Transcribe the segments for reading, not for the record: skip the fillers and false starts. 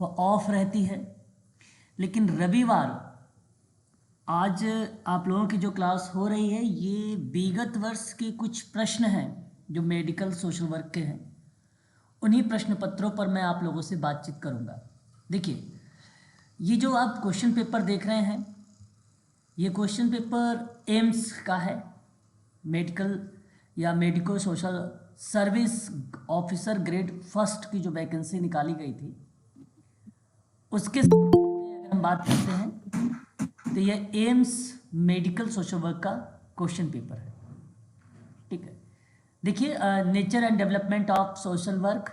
वो ऑफ रहती है। लेकिन रविवार आज आप लोगों की जो क्लास हो रही है ये विगत वर्ष के कुछ प्रश्न हैं जो मेडिकल सोशल वर्क के हैं। उन्हीं प्रश्न पत्रों पर मैं आप लोगों से बातचीत करूंगा। देखिए, ये जो आप क्वेश्चन पेपर देख रहे हैं ये क्वेश्चन पेपर एम्स का है। मेडिकल या medico social service officer grade first की जो वैकेंसी निकाली गई थी उसके अगर हम बात करते हैं तो ये एम्स मेडिकल सोशल वर्क का क्वेश्चन पेपर है। ठीक है, देखिए, nature and development of social work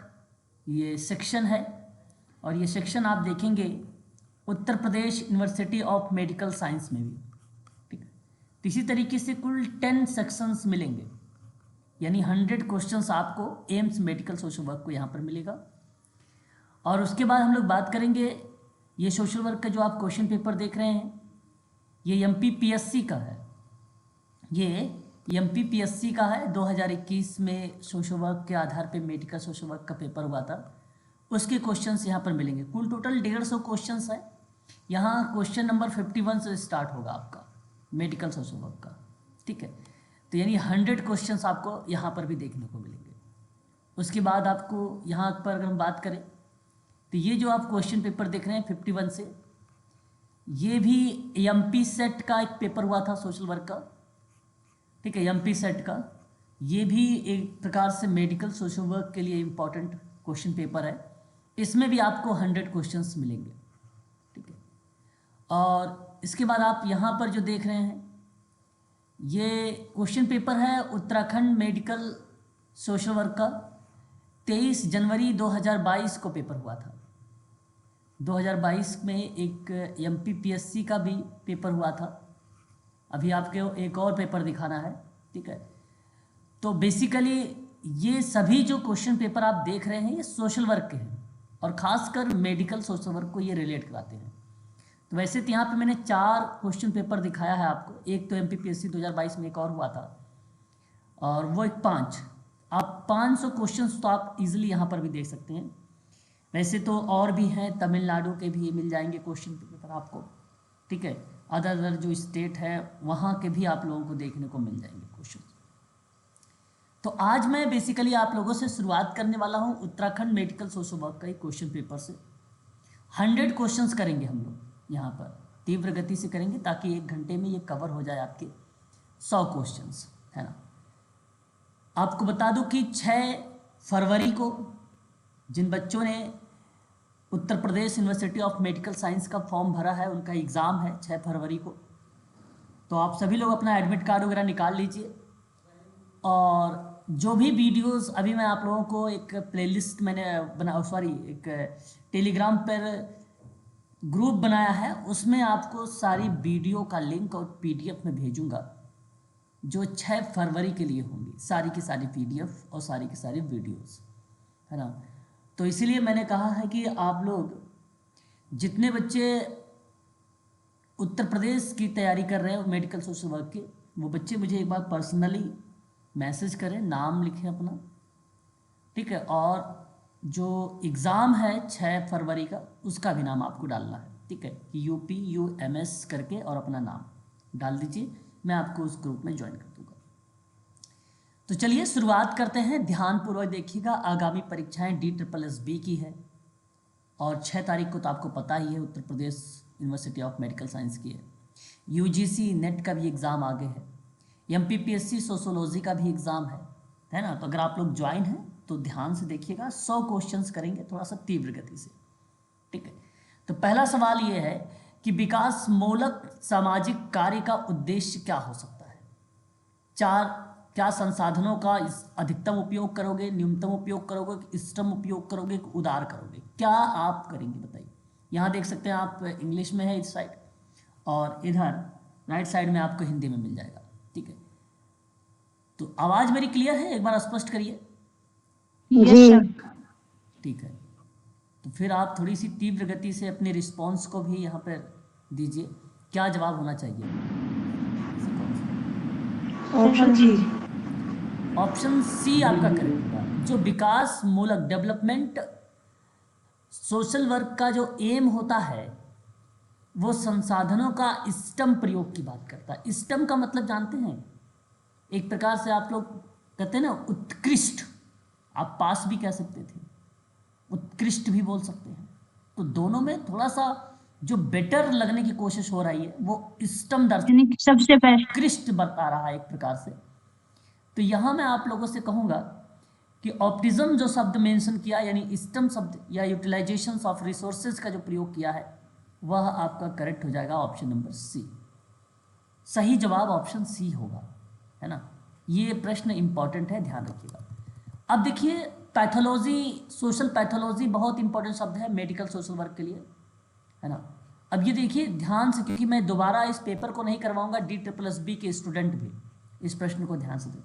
ये सेक्शन है और ये सेक्शन आप देखेंगे Uttar Pradesh university of medical science में भी। ठीक है, तो इसी तरीके से कुल 10 सेक्शंस मिलेंगे, यानी 100 क्वेश्चंस आपको एम्स मेडिकल सोशल वर्क को यहाँ पर मिलेगा। और उसके बाद हम लोग बात करेंगे ये सोशल वर्क का जो आप क्वेश्चन पेपर देख रहे हैं ये MPPSC का है। ये MPPSC का है। 2021 में सोशल वर्क के आधार पे मेडिकल सोशल वर्क का पेपर हुआ था, उसके क्वेश्चंस यहाँ पर मिलेंगे। कुल टोटल 150 क्वेश्चंस है। यहाँ क्वेश्चन नंबर 51 से स्टार्ट होगा आपका मेडिकल सोशल वर्क का। ठीक है, तो यानी 100 क्वेश्चंस आपको यहाँ पर भी देखने को मिलेंगे। उसके बाद आपको यहाँ पर अगर हम बात करें तो ये जो आप क्वेश्चन पेपर देख रहे हैं 51 से, ये भी MP सेट का एक पेपर हुआ था सोशल वर्क का। ठीक है, MP सेट का ये भी एक प्रकार से मेडिकल सोशल वर्क के लिए इम्पॉर्टेंट क्वेश्चन पेपर है। इसमें भी आपको 100 क्वेश्चंस मिलेंगे। ठीक है, और इसके बाद आप यहाँ पर जो देख रहे हैं ये क्वेश्चन पेपर है उत्तराखंड मेडिकल सोशल वर्क का। 23 जनवरी 2022 को पेपर हुआ था। 2022 में एक MPPSC का भी पेपर हुआ था। अभी आपको एक और पेपर दिखाना है। ठीक है, तो बेसिकली ये सभी जो क्वेश्चन पेपर आप देख रहे हैं ये सोशल वर्क के हैं और ख़ासकर मेडिकल सोशल वर्क को ये रिलेट कराते हैं। तो वैसे तो यहाँ पे मैंने 4 क्वेश्चन पेपर दिखाया है आपको। एक तो MPPSC 2022 में एक और हुआ था और वो एक 5। आप 500 क्वेश्चंस तो आप इजीली यहाँ पर भी देख सकते हैं। वैसे तो और भी हैं, तमिलनाडु के भी मिल जाएंगे क्वेश्चन पेपर आपको। ठीक है, अदर जो स्टेट है वहाँ के भी आप लोगों को देखने को मिल जाएंगे क्वेश्चन। तो आज मैं बेसिकली आप लोगों से शुरुआत करने वाला हूँ उत्तराखंड मेडिकल सोशल वर्क का एक क्वेश्चन पेपर से। 100 क्वेश्चंस करेंगे हम लोग यहाँ पर, तीव्र गति से करेंगे ताकि 1 घंटे में ये कवर हो जाए आपके 100 क्वेश्चंस, है ना। आपको बता दूं कि 6 फरवरी को जिन बच्चों ने Uttar Pradesh university of medical science का फॉर्म भरा है उनका एग्ज़ाम है 6 फरवरी को। तो आप सभी लोग अपना एडमिट कार्ड वगैरह निकाल लीजिए। और जो भी वीडियोस अभी मैं आप लोगों को एक प्लेलिस्ट मैंने एक टेलीग्राम पर ग्रुप बनाया है, उसमें आपको सारी वीडियो का लिंक और PDF में भेजूंगा जो 6 फरवरी के लिए होंगी, सारी की सारी PDF और सारी की सारी वीडियोस, है ना। तो इसीलिए मैंने कहा है कि आप लोग जितने बच्चे उत्तर प्रदेश की तैयारी कर रहे हैं मेडिकल सोशल वर्क के, वो बच्चे मुझे एक बार पर्सनली मैसेज करें, नाम लिखें अपना। ठीक है, और जो एग्ज़ाम है 6 फरवरी का उसका भी नाम आपको डालना है। ठीक है, UPUMS करके और अपना नाम डाल दीजिए, मैं आपको उस ग्रुप में ज्वाइन कर दूंगा। तो चलिए शुरुआत करते हैं। ध्यानपूर्वक देखिएगा, आगामी परीक्षाएं DSSB की है और 6 तारीख को तो आपको पता ही है Uttar Pradesh university of medical science की है। UGC नेट का भी एग्ज़ाम आगे है, MPPSC सोशोलॉजी का भी एग्ज़ाम है ना। तो अगर आप लोग ज्वाइन हैं तो ध्यान से देखिएगा, 100 क्वेश्चंस करेंगे थोड़ा सा तीव्र गति से। ठीक है, तो पहला सवाल ये है कि विकास मूलक सामाजिक कार्य का उद्देश्य क्या हो सकता है। 4, क्या संसाधनों का अधिकतम उपयोग करोगे, न्यूनतम उपयोग करोगे, इष्टतम उपयोग करोगे, उदार करोगे, क्या आप करेंगे बताइए। यहाँ देख सकते हैं आप, इंग्लिश में है इस साइड और इधर राइट साइड में आपको हिंदी में मिल जाएगा। ठीक है, तो आवाज़ मेरी क्लियर है, एक बार स्पष्ट करिए। जी। ठीक है, तो फिर आप थोड़ी सी तीव्र गति से अपने रिस्पॉन्स को भी यहाँ पर दीजिए। क्या जवाब होना चाहिए? Option C. ऑप्शन C आपका करेक्ट होगा। जो विकास मूलक डेवलपमेंट सोशल वर्क का जो एम होता है वो संसाधनों का इष्टतम प्रयोग की बात करता है। इष्टतम का मतलब जानते हैं, एक प्रकार से आप लोग कहते हैं ना उत्कृष्ट, आप पास भी कह सकते थे, उत्कृष्ट भी बोल सकते हैं। तो दोनों में थोड़ा सा जो बेटर लगने की कोशिश हो रही है वो इष्टतम यानी कि सबसे बेस्ट। उत्कृष्ट बता रहा है एक प्रकार से। तो यहाँ मैं आप लोगों से कहूँगा कि ऑप्टिज्म जो शब्द मेंशन किया, यानी इष्टतम शब्द या यूटिलाइजेशन ऑफ रिसोर्सेज का जो प्रयोग किया है, वह आपका करेक्ट हो जाएगा ऑप्शन नंबर सी। सही जवाब ऑप्शन सी होगा, है ना। ये प्रश्न इंपॉर्टेंट है, ध्यान रखिएगा। अब देखिए पैथोलॉजी, सोशल पैथोलॉजी बहुत इंपॉर्टेंट शब्द है मेडिकल सोशल वर्क के लिए, है ना। अब ये देखिए ध्यान से, क्योंकि मैं दोबारा इस पेपर को नहीं करवाऊंगा, DSSB के स्टूडेंट भी इस प्रश्न को ध्यान से दें,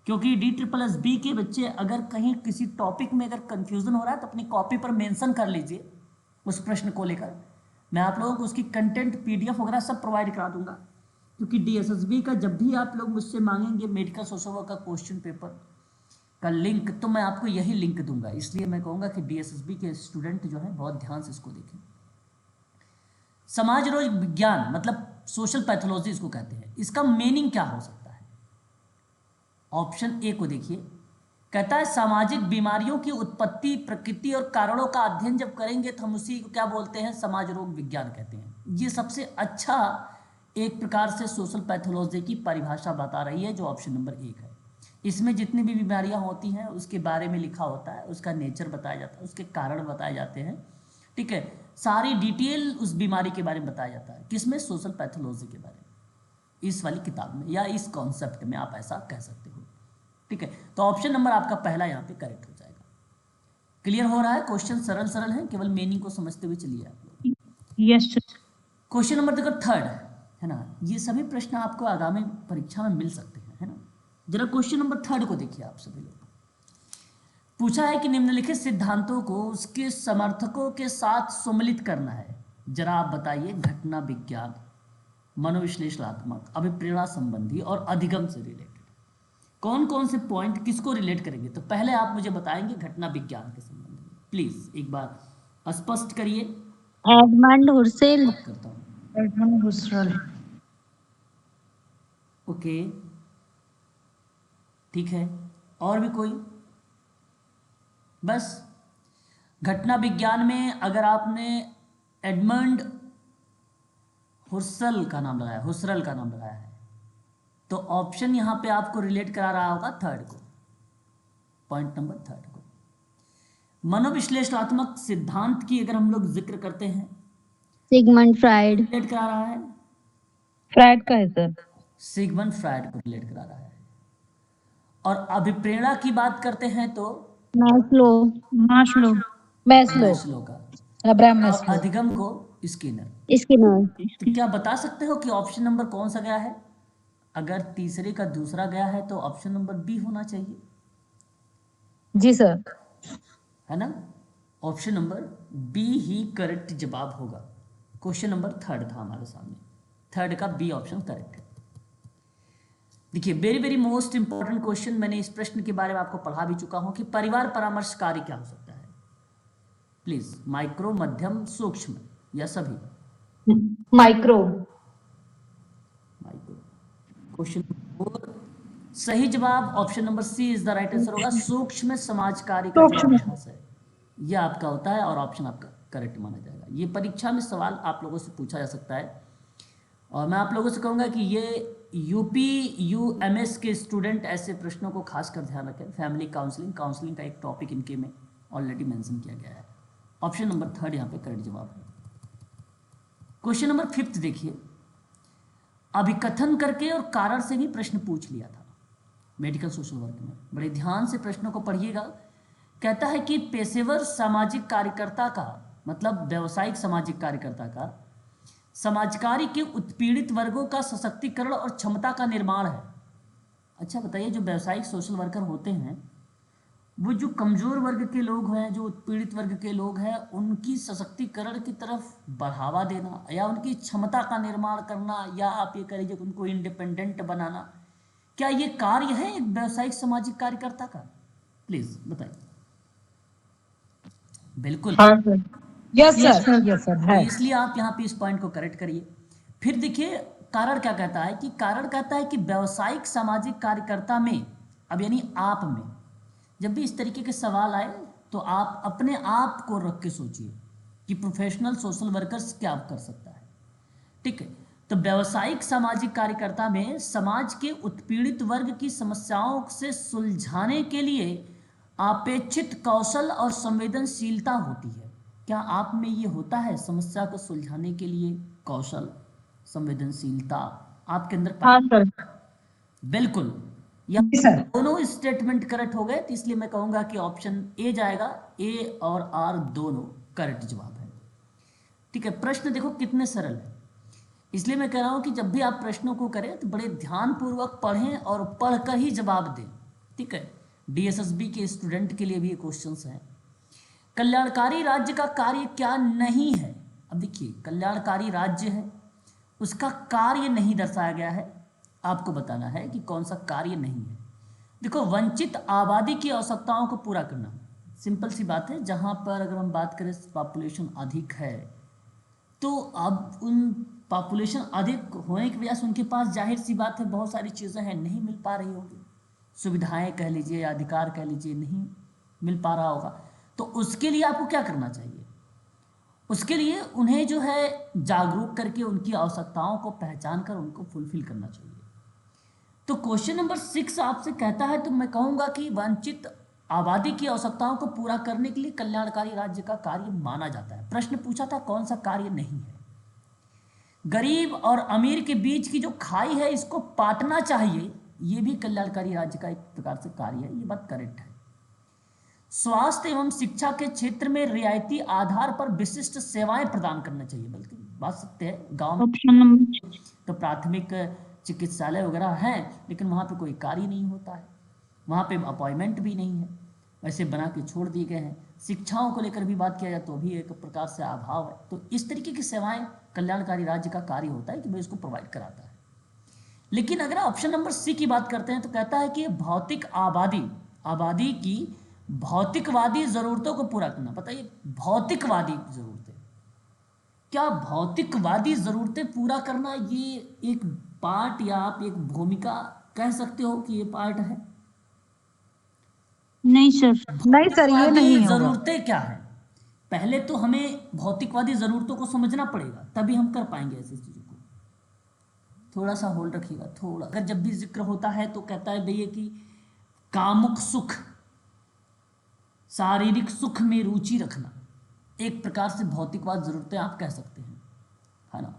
क्योंकि DSSB के बच्चे अगर कहीं किसी टॉपिक में अगर कंफ्यूजन हो रहा है तो अपनी कॉपी पर मेंशन कर लीजिए उस प्रश्न को लेकर। मैं आप लोगों को उसकी कंटेंट PDF वगैरह सब प्रोवाइड करा दूंगा, क्योंकि DSSB का जब भी आप लोग मुझसे मांगेंगे मेडिकल सोशल वर्क का क्वेश्चन पेपर का लिंक, तो मैं आपको यही लिंक दूंगा। इसलिए मैं कहूँगा कि DSSB के स्टूडेंट जो है बहुत ध्यान से इसको देखें। समाज रोग विज्ञान मतलब सोशल पैथोलॉजी इसको कहते हैं, इसका मीनिंग क्या हो सकता है? ऑप्शन ए को देखिए, कहता है सामाजिक बीमारियों की उत्पत्ति, प्रकृति और कारणों का अध्ययन जब करेंगे तो हम उसी को क्या बोलते हैं, समाज रोग विज्ञान कहते हैं। ये सबसे अच्छा एक प्रकार से सोशल पैथोलॉजी की परिभाषा बता रही है, जो ऑप्शन नंबर 1 है। इसमें जितनी भी बीमारियां होती हैं उसके बारे में लिखा होता है, उसका नेचर बताया जाता है, उसके कारण बताए जाते हैं, ठीक है। सारी डिटेल उस बीमारी के बारे में बताया जाता है, किसमें, सोशल पैथोलॉजी के बारे में, इस वाली किताब में या इस कॉन्सेप्ट में आप ऐसा कह सकते हो, ठीक है। तो ऑप्शन नंबर आपका पहला यहाँ पे करेक्ट हो जाएगा। क्लियर हो रहा है? क्वेश्चन सरल सरल है, केवल मीनिंग को समझते हुए चलिए आप लोग। Yes sir. क्वेश्चन नंबर देखो थर्ड, है ना। ये सभी प्रश्न आपको आगामी परीक्षा में मिल सकते हैं, है ना। जरा क्वेश्चन नंबर थर्ड को देखिए आप सभी लोग। पूछा है कि निम्नलिखित सिद्धांतों को उसके समर्थकों के साथ सम्मिलित करना है। जरा आप बताइए, घटना विज्ञान, मनोविश्लेषणात्मक, अभिप्रेरणा संबंधी और अधिगम से रिलेटेड कौन कौन से पॉइंट किसको रिलेट करेंगे? तो पहले आप मुझे बताएंगे घटना विज्ञान के संबंध में, प्लीज एक बार स्पष्ट करिए। Edmund Usain. बात करता हूँ। Edmund Usain. ओके, ठीक है, और भी कोई? बस घटना विज्ञान में अगर आपने एडमंड हुर्सल का नाम लगाया, हुसरल का नाम लगाया है, तो ऑप्शन यहां पे आपको रिलेट करा रहा होगा थर्ड को, पॉइंट नंबर थर्ड को। मनोविश्लेषणात्मक सिद्धांत की अगर हम लोग जिक्र करते हैं, सिगमंड फ्राइड। रिलेट करा रहा है, फ्राइड का है सर। सिगमंड फ्राइड को रिलेट करा रहा है। और अभिप्रेरणा की बात करते हैं तो मैस्लो। मास्लो। मैस्लो। मैस्लो का, अब्राहम और मैस्लो। अधिगम को स्किनर। स्किनर। तो क्या बता सकते हो कि ऑप्शन नंबर कौन सा गया है? अगर तीसरे का दूसरा गया है तो ऑप्शन नंबर बी होना चाहिए, जी सर। है ना। ऑप्शन नंबर बी ही करेक्ट जवाब होगा। क्वेश्चन नंबर थर्ड था हमारे सामने, थर्ड का बी ऑप्शन करेक्ट है। देखिए very very most important question, मैंने इस प्रश्न के बारे में आपको पढ़ा भी चुका हूं कि परिवार परामर्श कार्य क्या हो सकता है। प्लीज माइक्रो, मध्यम, सूक्ष्म या सभी? माइक्रो। माइक्रो। क्वेश्चन 4, सही जवाब option number C is the right answer होगा। सूक्ष्म समाज कार्य का जो अभ्यास है यह आपका होता है, और ऑप्शन आपका करेक्ट माना जाएगा। ये परीक्षा में सवाल आप लोगों से पूछा जा सकता है, और मैं आप लोगों से कहूँगा कि ये UP UMS के स्टूडेंट ऐसे प्रश्नों को खासकर ध्यान रखें। फैमिली काउंसलिंग, काउंसलिंग का एक टॉपिक इनके में ऑलरेडी मेंशन किया गया है। ऑप्शन नंबर थर्ड यहाँ पे करेक्ट जवाब है। क्वेश्चन नंबर 5 देखिए, अभिकथन करके और कारण से भी प्रश्न पूछ लिया था मेडिकल सोशल वर्क में, बड़े ध्यान से प्रश्नों को पढ़िएगा। कहता है कि पेशेवर सामाजिक कार्यकर्ता का मतलब व्यावसायिक सामाजिक कार्यकर्ता का समाजकारी के उत्पीड़ित वर्गों का सशक्तिकरण और क्षमता का निर्माण है। अच्छा बताइए, जो व्यावसायिक सोशल वर्कर होते हैं वो जो कमजोर वर्ग के लोग हैं, जो उत्पीड़ित वर्ग के लोग हैं, उनकी सशक्तिकरण की तरफ बढ़ावा देना या उनकी क्षमता का निर्माण करना, या आप ये कह लीजिए उनको इंडिपेंडेंट बनाना, क्या ये कार्य है एक व्यावसायिक सामाजिक कार्यकर्ता का? प्लीज बताइए। बिल्कुल। हाँ sir. Yes sir, yes sir तो है। इसलिए आप यहाँ पे इस पॉइंट को करेक्ट करिए। फिर देखिए कारण क्या कहता है कि कारण कहता है कि व्यावसायिक सामाजिक कार्यकर्ता में, अब यानी आप में, जब भी इस तरीके के सवाल आए तो आप अपने आप को रख के सोचिए कि प्रोफेशनल सोशल वर्कर्स क्या कर सकता है। ठीक है, तो व्यावसायिक सामाजिक कार्यकर्ता में समाज के उत्पीड़ित वर्ग की समस्याओं से सुलझाने के लिए अपेक्षित कौशल और संवेदनशीलता होती है। क्या आप में ये होता है समस्या को सुलझाने के लिए कौशल, संवेदनशीलता आपके अंदर हाँ सर। बिल्कुल। यह जी सर। दोनों स्टेटमेंट करेक्ट हो गए, तो इसलिए मैं कहूंगा कि ऑप्शन ए जाएगा। ए और आर दोनों करेक्ट जवाब है। ठीक है, प्रश्न देखो कितने सरल है। इसलिए मैं कह रहा हूं कि जब भी आप प्रश्नों को करें तो बड़े ध्यानपूर्वक पढ़ें और पढ़कर ही जवाब दें। ठीक है, डीएसएसबी के स्टूडेंट के लिए भी ये क्वेश्चंस हैं। कल्याणकारी राज्य का कार्य क्या नहीं है। अब देखिए कल्याणकारी राज्य है, उसका कार्य नहीं दर्शाया गया है, आपको बताना है कि कौन सा कार्य नहीं है। देखो वंचित आबादी की आवश्यकताओं को पूरा करना, सिंपल सी बात है। जहां पर अगर हम बात करें पॉपुलेशन अधिक है, तो अब उन पॉपुलेशन अधिक होने की वजह से उनके पास जाहिर सी बात है बहुत सारी चीज़ें हैं, नहीं मिल पा रही होगी, सुविधाएं कह लीजिए, अधिकार कह लीजिए, नहीं मिल पा रहा होगा। तो उसके लिए आपको क्या करना चाहिए, उसके लिए उन्हें जो है जागरूक करके उनकी आवश्यकताओं को पहचान कर उनको फुलफिल करना चाहिए। तो क्वेश्चन नंबर 6 आपसे कहता है, तो मैं कहूँगा कि वंचित आबादी की आवश्यकताओं को पूरा करने के लिए कल्याणकारी राज्य का कार्य माना जाता है। प्रश्न पूछा था कौन सा कार्य नहीं है। गरीब और अमीर के बीच की जो खाई है इसको पाटना चाहिए, ये भी कल्याणकारी राज्य का एक प्रकार से कार्य है, ये बात करेक्ट है। स्वास्थ्य एवं शिक्षा के क्षेत्र में रियायती आधार पर विशिष्ट सेवाएं प्रदान करना चाहिए। बल्कि बात सत्य है, गांव ऑप्शन नंबर तो प्राथमिक चिकित्सालय वगैरह हैं, लेकिन वहाँ पे कोई कार्य नहीं होता है, वहाँ पे अपॉइंटमेंट भी नहीं है, वैसे बना के छोड़ दिए गए हैं। शिक्षाओं को लेकर भी बात किया जाए तो भी एक प्रकार से अभाव है। तो इस तरीके की सेवाएं कल्याणकारी राज्य का कार्य होता है कि वह इसको प्रोवाइड कराता है। लेकिन अगर ऑप्शन नंबर सी की बात करते हैं तो कहता है कि भौतिक आबादी की भौतिकवादी जरूरतों को पूरा करना। बताइए भौतिकवादी जरूरतें, क्या भौतिकवादी जरूरतें पूरा करना ये एक पार्ट या आप एक भूमिका कह सकते हो कि ये पार्ट है? नहीं सर। नहीं सर, ये भौतिकवादी नहीं होगा। जरूरतें क्या है, पहले तो हमें भौतिकवादी जरूरतों को समझना पड़ेगा, तभी हम कर पाएंगे ऐसी चीजों को। थोड़ा सा होल्ड रखिएगा, थोड़ा। अगर जब भी जिक्र होता है तो कहता है भैया कि कामुक सुख, शारीरिक सुख में रुचि रखना, एक प्रकार से भौतिकवाद जरूरतें आप कह सकते हैं, है ना।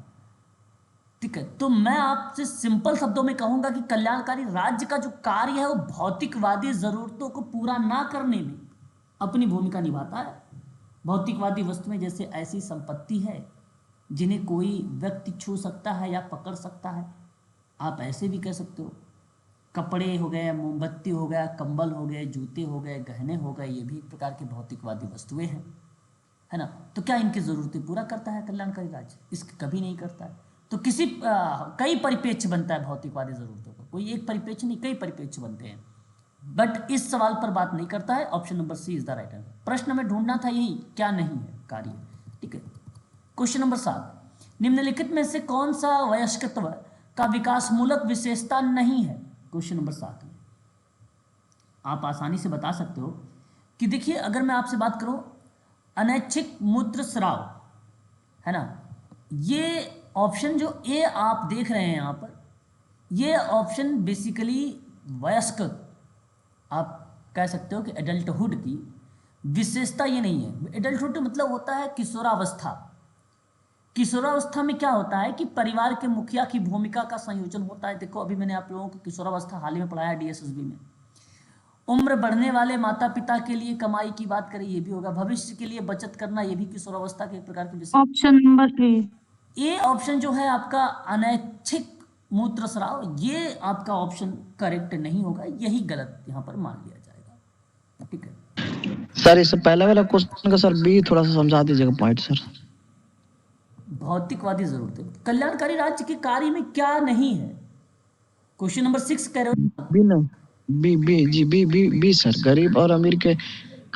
ठीक है, तो मैं आपसे सिंपल शब्दों में कहूंगा कि कल्याणकारी राज्य का जो कार्य है वो भौतिकवादी जरूरतों को पूरा ना करने में अपनी भूमिका निभाता है। भौतिकवादी वस्तुएं जैसे ऐसी संपत्ति है जिन्हें कोई व्यक्ति छू सकता है या पकड़ सकता है, आप ऐसे भी कह सकते हो। कपड़े हो गए, मोमबत्ती हो गया, कंबल हो गए, जूते हो गए, गहने हो गए, ये भी एक प्रकार की भौतिकवादी वस्तुएं हैं, है ना। तो क्या इनकी जरूरतें पूरा करता है कल्याणकारी राज्य? इसकी कभी नहीं करता है। तो कई परिप्रेक्ष्य बनता है भौतिकवादी जरूरतों का, कोई एक परिप्रेक्ष्य नहीं, कई परिप्रेक्ष्य बनते हैं, बट इस सवाल पर बात नहीं करता है। Option number C is the right answer. प्रश्न में ढूंढना था यही, क्या नहीं है कार्य। ठीक है, क्वेश्चन नंबर 7, निम्नलिखित में से कौन सा वयस्कत्व का विकासमूलक विशेषता नहीं है? क्वेश्चन नंबर 7 में आप आसानी से बता सकते हो कि देखिए अगर मैं आपसे बात करूं अनैच्छिक मूत्र स्राव, है ना, ये ऑप्शन जो ए आप देख रहे हैं यहाँ पर, ये ऑप्शन बेसिकली वयस्क, आप कह सकते हो कि एडल्टहुड की विशेषता ये नहीं है। एडल्टहुड मतलब होता है किशोरावस्था। किशोरावस्था में क्या होता है कि परिवार के मुखिया की भूमिका का संयोजन होता है। देखो अभी मैंने आप लोगों को किशोरावस्था हाल ही में पढ़ाया डीएसएसबी में। उम्र बढ़ने वाले माता पिता के लिए कमाई की बात करें, ये भी होगा। भविष्य के लिए बचत करना, ये भी किशोरावस्था के एक प्रकार की विशेषता। Option number A. ये ऑप्शन जो है आपका अनैच्छिक मूत्रस्राव, ये आपका ऑप्शन करेक्ट नहीं होगा, यही गलत यहाँ पर मान लिया जाएगा। ठीक है सर, इससे पहले वाला क्वेश्चन का सर बी थोड़ा सा समझा दीजिएगा पॉइंट सर। भौतिकवादी जरूरतें कल्याणकारी राज्य के कार्य में क्या नहीं है? क्वेश्चन नंबर 6 कह रहे हो। बी ना, B B G B B B sir, गरीब और अमीर के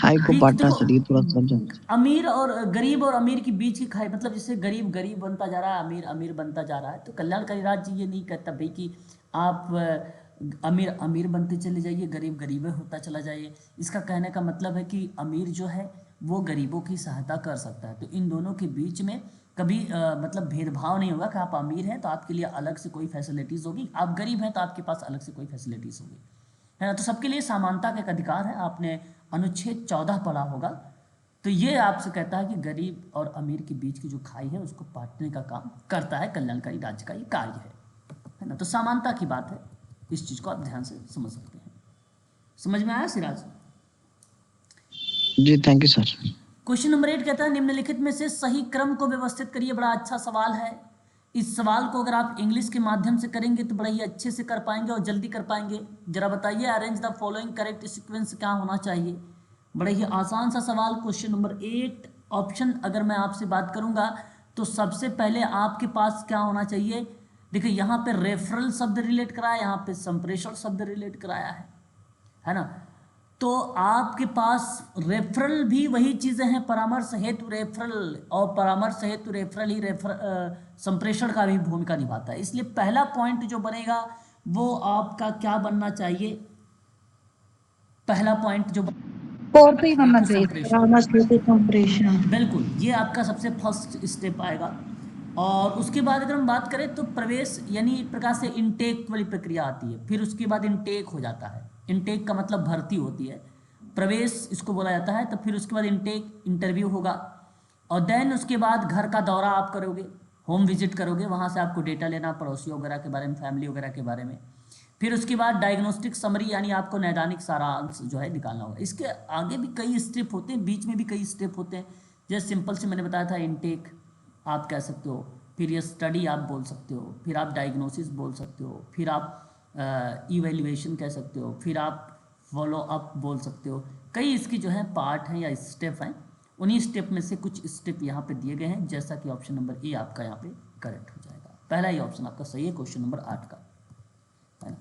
खाई को बीच बांटना देखो, सर, ये थोड़ा सा समझा दीजिए। अमीर और गरीब और अमीर की बीच की खाई, मतलब जैसे गरीब गरीब बनता जा रहा है, अमीर अमीर बनता जा रहा है, तो कल्याणकारी राज्य ये नहीं कहता भाई कि आप अमीर अमीर बनते चले जाइए, गरीब गरीब होता चला जाइए। इसका कहने का मतलब है कि अमीर जो है वो गरीबों की सहायता कर सकता है। तो इन दोनों के बीच में कभी मतलब भेदभाव नहीं होगा कि आप अमीर हैं तो आपके लिए अलग से कोई फैसिलिटीज़ होगी, आप गरीब हैं तो आपके पास अलग से कोई फैसिलिटीज़ होगी, है ना। तो सबके लिए समानता का एक अधिकार है, आपने अनुच्छेद 14 पढ़ा होगा। तो ये आपसे कहता है कि गरीब और अमीर के बीच की जो खाई है उसको पाटने का काम करता है कल्याणकारी राज्य का ये कार्य है ना। तो समानता की बात है, इस चीज़ को आप ध्यान से समझ सकते हैं। समझ में आया सिराज? जी thank you sir. Question number 8 कहता है निम्नलिखित में से सही क्रम को व्यवस्थित करिए। बड़ा अच्छा सवाल है। इस सवाल को अगर आप इंग्लिश के माध्यम से करेंगे तो बड़ा ही अच्छे से कर पाएंगे और जल्दी कर पाएंगे। जरा बताइए, arrange the following correct sequence क्या होना चाहिए। बड़ा ही आसान सा सवाल, क्वेश्चन नंबर 8। ऑप्शन अगर मैं आपसे बात करूंगा तो सबसे पहले आपके पास क्या होना चाहिए। देखिए यहाँ पे रेफरल शब्द रिलेट कराया, यहाँ पे संप्रेषण शब्द रिलेट कराया है ना। तो आपके पास रेफरल भी वही चीज़ें हैं, परामर्श हेतु रेफरल, और परामर्श हेतु रेफरल ही संप्रेषण का भी भूमिका निभाता है। इसलिए पहला पॉइंट जो बनेगा वो आपका क्या बनना चाहिए, पहला पॉइंट जो फोर्थ ही बनना चाहिए, संप्रेषण। परामर्श हेतु संप्रेषण। बिल्कुल, ये आपका सबसे फर्स्ट स्टेप आएगा। और उसके बाद अगर हम बात करें तो प्रवेश यानी एक प्रकार से इनटेक वाली प्रक्रिया आती है, फिर उसके बाद इनटेक हो जाता है। इनटेक का मतलब भर्ती होती है, प्रवेश इसको बोला जाता है। तो फिर उसके बाद इनटेक इंटरव्यू होगा, और देन उसके बाद घर का दौरा आप करोगे, होम विजिट करोगे, वहाँ से आपको डेटा लेना पड़ोसियों वगैरह के बारे में, फैमिली वगैरह के बारे में। फिर उसके बाद डायग्नोस्टिक समरी यानी आपको नैदानिक सारांश जो है निकालना होगा। इसके आगे भी कई स्टेप होते हैं, बीच में भी कई स्टेप होते हैं। जैसे सिंपल से मैंने बताया था इनटेक आप कह सकते हो, फिर ये स्टडी आप बोल सकते हो, फिर आप डायग्नोसिस बोल सकते हो, फिर आप इवेल्युएशन कह सकते हो, फिर आप फॉलो अप बोल सकते हो। कई इसकी जो है पार्ट हैं या स्टेप हैं। उन्हीं स्टेप में से कुछ स्टेप यहाँ पे दिए गए हैं, जैसा कि ऑप्शन नंबर ए आपका यहाँ पे करेक्ट हो जाएगा। पहला ही ऑप्शन आपका सही है, क्वेश्चन नंबर 8 का, है ना।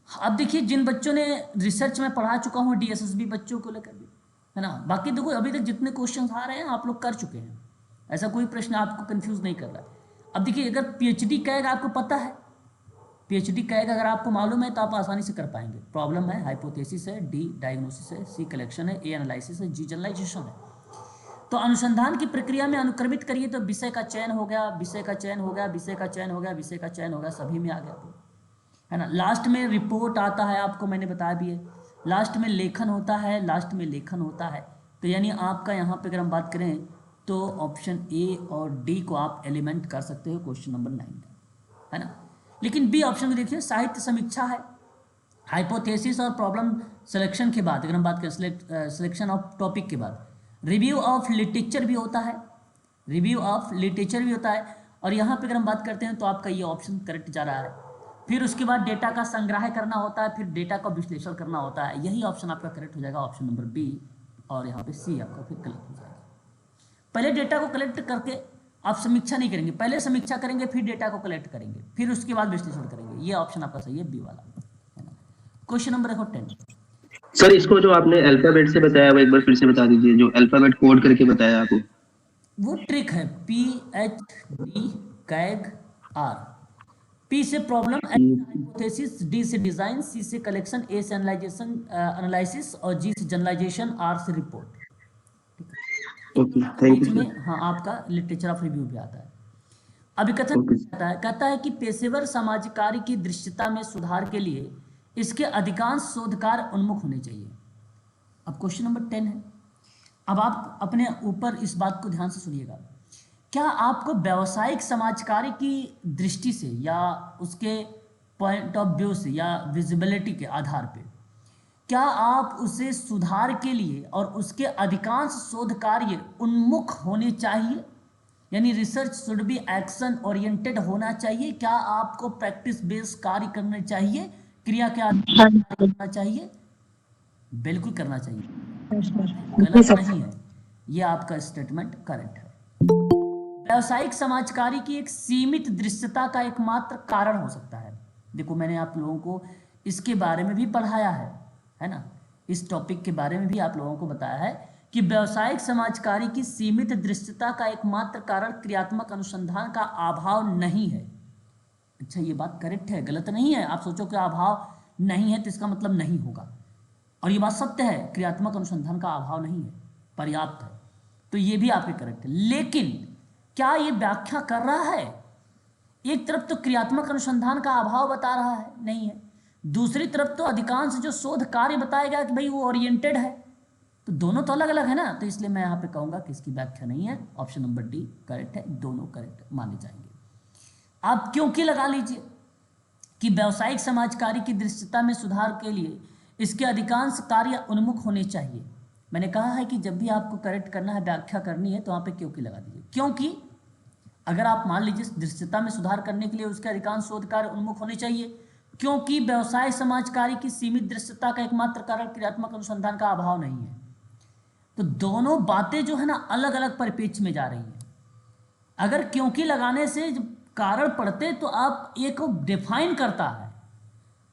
अब देखिए, जिन बच्चों ने रिसर्च में पढ़ा चुका हूँ डीएसएसबी बच्चों को लेकर भी, है ना। बाकी देखो अभी तक जितने क्वेश्चन आ रहे हैं आप लोग कर चुके हैं, ऐसा कोई प्रश्न आपको कंफ्यूज नहीं कर रहा है। अब देखिए, अगर पीएचडी कैग आपको पता है, पीएचडी कैग अगर आपको मालूम है तो आप आसानी से कर पाएंगे। प्रॉब्लम है, हाइपोथेसिस है, डी डायग्नोसिस है, सी कलेक्शन है, ए एनालिसिस है, जी जनरलाइजेशन है। तो अनुसंधान की प्रक्रिया में अनुक्रमित करिए तो विषय का चयन हो गया, विषय का चयन हो गया, विषय का चयन हो गया, विषय का चयन हो गया, सभी में आ गया, है ना। लास्ट में रिपोर्ट आता है, आपको मैंने बताया भी है। लास्ट में लेखन होता है, लास्ट में लेखन होता है। तो यानी आपका यहाँ पे अगर हम बात करें तो ऑप्शन ए और डी को आप एलिमेंट कर सकते हो क्वेश्चन नंबर 9 का, है ना। लेकिन बी ऑप्शन को देखिए, साहित्य समीक्षा है, हाइपोथेसिस और प्रॉब्लम सिलेक्शन के बाद अगर हम बात करें, सिलेक्शन ऑफ टॉपिक के बाद रिव्यू ऑफ लिटरेचर भी होता है, रिव्यू ऑफ लिटरेचर भी होता है। और यहाँ पे अगर हम बात करते हैं तो आपका ये ऑप्शन करेक्ट जा रहा है। फिर उसके बाद डेटा का संग्रह करना होता है, फिर डेटा का विश्लेषण करना होता है। यही ऑप्शन आपका करेक्ट हो जाएगा, ऑप्शन नंबर बी, और यहाँ पे सी आपका फिर कलेक्ट हो जाएगा। पहले डेटा को कलेक्ट करके आप समीक्षा नहीं करेंगे, पहले समीक्षा करेंगे, फिर डेटा को कलेक्ट करेंगे, फिर उसके बाद विश्लेषण करेंगे। ये ऑप्शन आपका सही है, बी वाला, है ना। क्वेश्चन नंबर देखो 10। सर इसको जो आपने अल्फाबेट से बताया वो एक बार फिर से बता दीजिए, जो अल्फाबेट कोड करके बताया आपको। वो ट्रिक है, PHD कैग आर। पी से प्रॉब्लम, हाइपोथेसिस, डी से डिजाइन, सी से कलेक्शन, ए से एनालाइजेशन एनालिसिस, और जी से जनरलाइजेशन, आर से report. Okay thank beach you में सर। हाँ आपका लिटरेचर ऑफ रिव्यू भी आता है। अभी कथन कहता है कि पेशेवर सामाजिक कार्य की दृश्यता में सुधार के लिए इसके अधिकांश शोधकार उन्मुख होने चाहिए। अब क्वेश्चन नंबर 10 है। अब आप अपने ऊपर इस बात को ध्यान से सुनिएगा। क्या आपको व्यावसायिक समाज कार्य की दृष्टि से या उसके पॉइंट ऑफ व्यू से या विजिबिलिटी के आधार पे क्या आप उसे सुधार के लिए और उसके अधिकांश शोध कार्य उन्मुख होने चाहिए, यानी research should be action oriented होना चाहिए। क्या आपको प्रैक्टिस बेस्ड कार्य करने चाहिए, क्रिया के आधार पर करना चाहिए? बिल्कुल करना चाहिए, गलत नहीं है, ये आपका स्टेटमेंट करेक्ट है। व्यावसायिक समाज कार्य की एक सीमित दृश्यता का एकमात्र कारण हो सकता है। देखो मैंने आप लोगों को इसके बारे में भी पढ़ाया है ना। इस टॉपिक के बारे में भी आप लोगों को बताया है कि व्यावसायिक समाजकारी की सीमित दृश्यता का एकमात्र कारण क्रियात्मक अनुसंधान का अभाव नहीं है। अच्छा, ये बात करेक्ट है, गलत नहीं है। आप सोचो कि अभाव नहीं है तो इसका मतलब नहीं होगा, और ये बात सत्य है, क्रियात्मक अनुसंधान का अभाव नहीं है, पर्याप्त है, तो ये भी आपके करेक्ट है। लेकिन क्या ये व्याख्या कर रहा है? एक तरफ तो क्रियात्मक अनुसंधान का अभाव बता रहा है, नहीं है, दूसरी तरफ तो अधिकांश जो शोध कार्य बताएगा कि भाई वो ओरिएंटेड है, तो दोनों तो अलग अलग है ना। तो इसलिए मैं यहाँ पे कहूँगा कि इसकी व्याख्या नहीं है, ऑप्शन नंबर डी करेक्ट है, दोनों करेक्ट माने जाएंगे। आप क्योंकि लगा लीजिए कि व्यावसायिक समाजकारी की दृश्यता में सुधार के लिए इसके अधिकांश कार्य उन्मुख होने चाहिए। मैंने कहा है कि जब भी आपको करेक्ट करना है, व्याख्या करनी है, तो वहाँ पे क्योंकि लगा दीजिए। क्योंकि अगर आप मान लीजिए दृश्यता में सुधार करने के लिए उसके अधिकांश शोध कार्य उन्मुख होने चाहिए, क्योंकि व्यवसाय समाजकारी की सीमित दृश्यता का एकमात्र कारण क्रियात्मक अनुसंधान का अभाव नहीं है। तो दोनों बातें जो है ना अलग अलग परिप्रेक्ष्य में जा रही हैं। अगर क्योंकि लगाने से जब कारण पढ़ते तो आप एक डिफाइन करता है,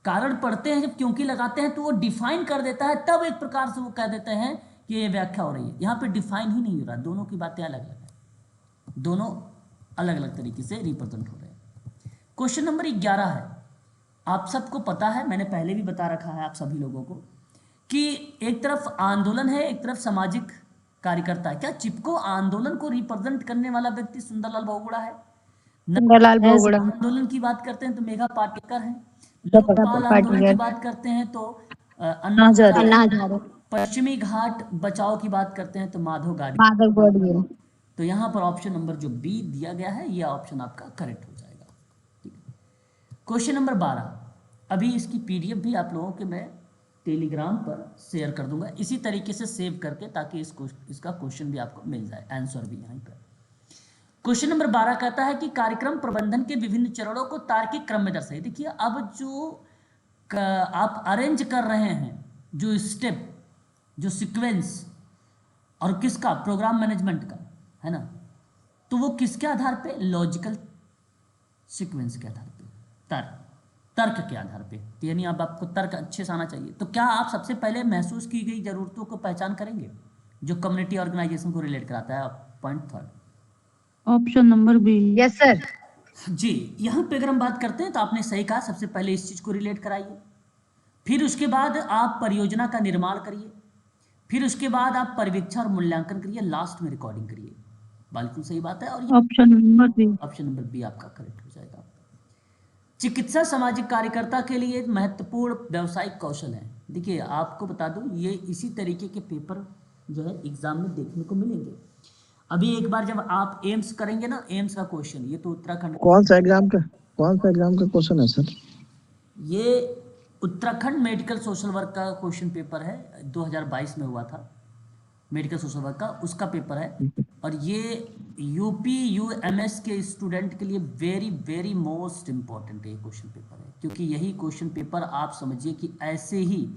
कारण पढ़ते हैं जब क्योंकि लगाते हैं तो वो डिफाइन कर देता है, तब एक प्रकार से वो कह देते हैं कि ये व्याख्या हो रही है। यहाँ पे डिफाइन ही नहीं हो रहा, दोनों की बातें अलग अलग है, दोनों अलग अलग तरीके से रिप्रेजेंट हो रहे हैं। क्वेश्चन नंबर 11 है, आप सबको पता है, मैंने पहले भी बता रखा है आप सभी लोगों को कि एक तरफ आंदोलन है, एक तरफ सामाजिक कार्यकर्ता है। क्या चिपको आंदोलन को रिप्रेजेंट करने वाला व्यक्ति सुंदरलाल बहुगुणा है? सुंदरलाल बहुगुणा, आंदोलन की बात करते हैं तो मेघा पाटेकर हैं। लोकपाल आंदोलन की बात करते हैं तो अन्ना हजारे। पश्चिमी घाट बचाओ की बात करते हैं तो माधव गाडगिल। तो यहाँ पर ऑप्शन नंबर जो बी दिया गया है, यह ऑप्शन आपका करेक्ट हो जाएगा। ठीक है, क्वेश्चन नंबर 12, अभी इसकी पीडीएफ भी आप लोगों के मैं टेलीग्राम पर शेयर कर दूंगा, इसी तरीके से सेव करके, ताकि इसका क्वेश्चन भी आपको मिल जाए, आंसर भी यहीं पर। क्वेश्चन नंबर 12 कहता है कि कार्यक्रम प्रबंधन के विभिन्न चरणों को तार्किक क्रम में दर्शाइए। देखिए, अब जो आप अरेंज कर रहे हैं, जो स्टेप, जो सीक्वेंस, और किसका, प्रोग्राम मैनेजमेंट का है ना, तो वो किसके आधार पे, लॉजिकल सीक्वेंस के आधार पे, तर्क के आधार पे, यानी अब आपको तर्क अच्छे से आना चाहिए। तो क्या आप सबसे पहले महसूस की गई जरूरतों को पहचान करेंगे, जो कम्युनिटी ऑर्गेनाइजेशन को रिलेट कराता है? Point third, option number B. Yes sir जी। यहाँ पे अगर हम बात करते हैं तो आपने सही कहा, सबसे पहले इस चीज को रिलेट कराइए, फिर उसके बाद आप परियोजना का निर्माण करिए, फिर उसके बाद आप पर्यवेक्षण और मूल्यांकन करिए, लास्ट में रिकॉर्डिंग करिए। बिल्कुल सही बात है, और option number B, option number B आपका करेक्ट हो जाएगा। चिकित्सा सामाजिक कार्यकर्ता के लिए एक महत्वपूर्ण व्यावसायिक कौशल है। देखिए, आपको बता दूं, ये इसी तरीके के पेपर जो है एग्जाम में देखने को मिलेंगे। अभी एक बार जब आप एम्स करेंगे ना, एम्स का क्वेश्चन, ये तो उत्तराखंड, कौन सा एग्जाम का क्वेश्चन है सर? ये उत्तराखंड मेडिकल सोशल वर्क का क्वेश्चन पेपर है, 2022 में हुआ था, मेडिकल सोशल वर्क का, उसका पेपर है। और ये यूपी यूएमएस के स्टूडेंट के लिए वेरी वेरी मोस्ट इम्पॉर्टेंट ये क्वेश्चन पेपर है, क्योंकि यही क्वेश्चन पेपर आप समझिए कि ऐसे ही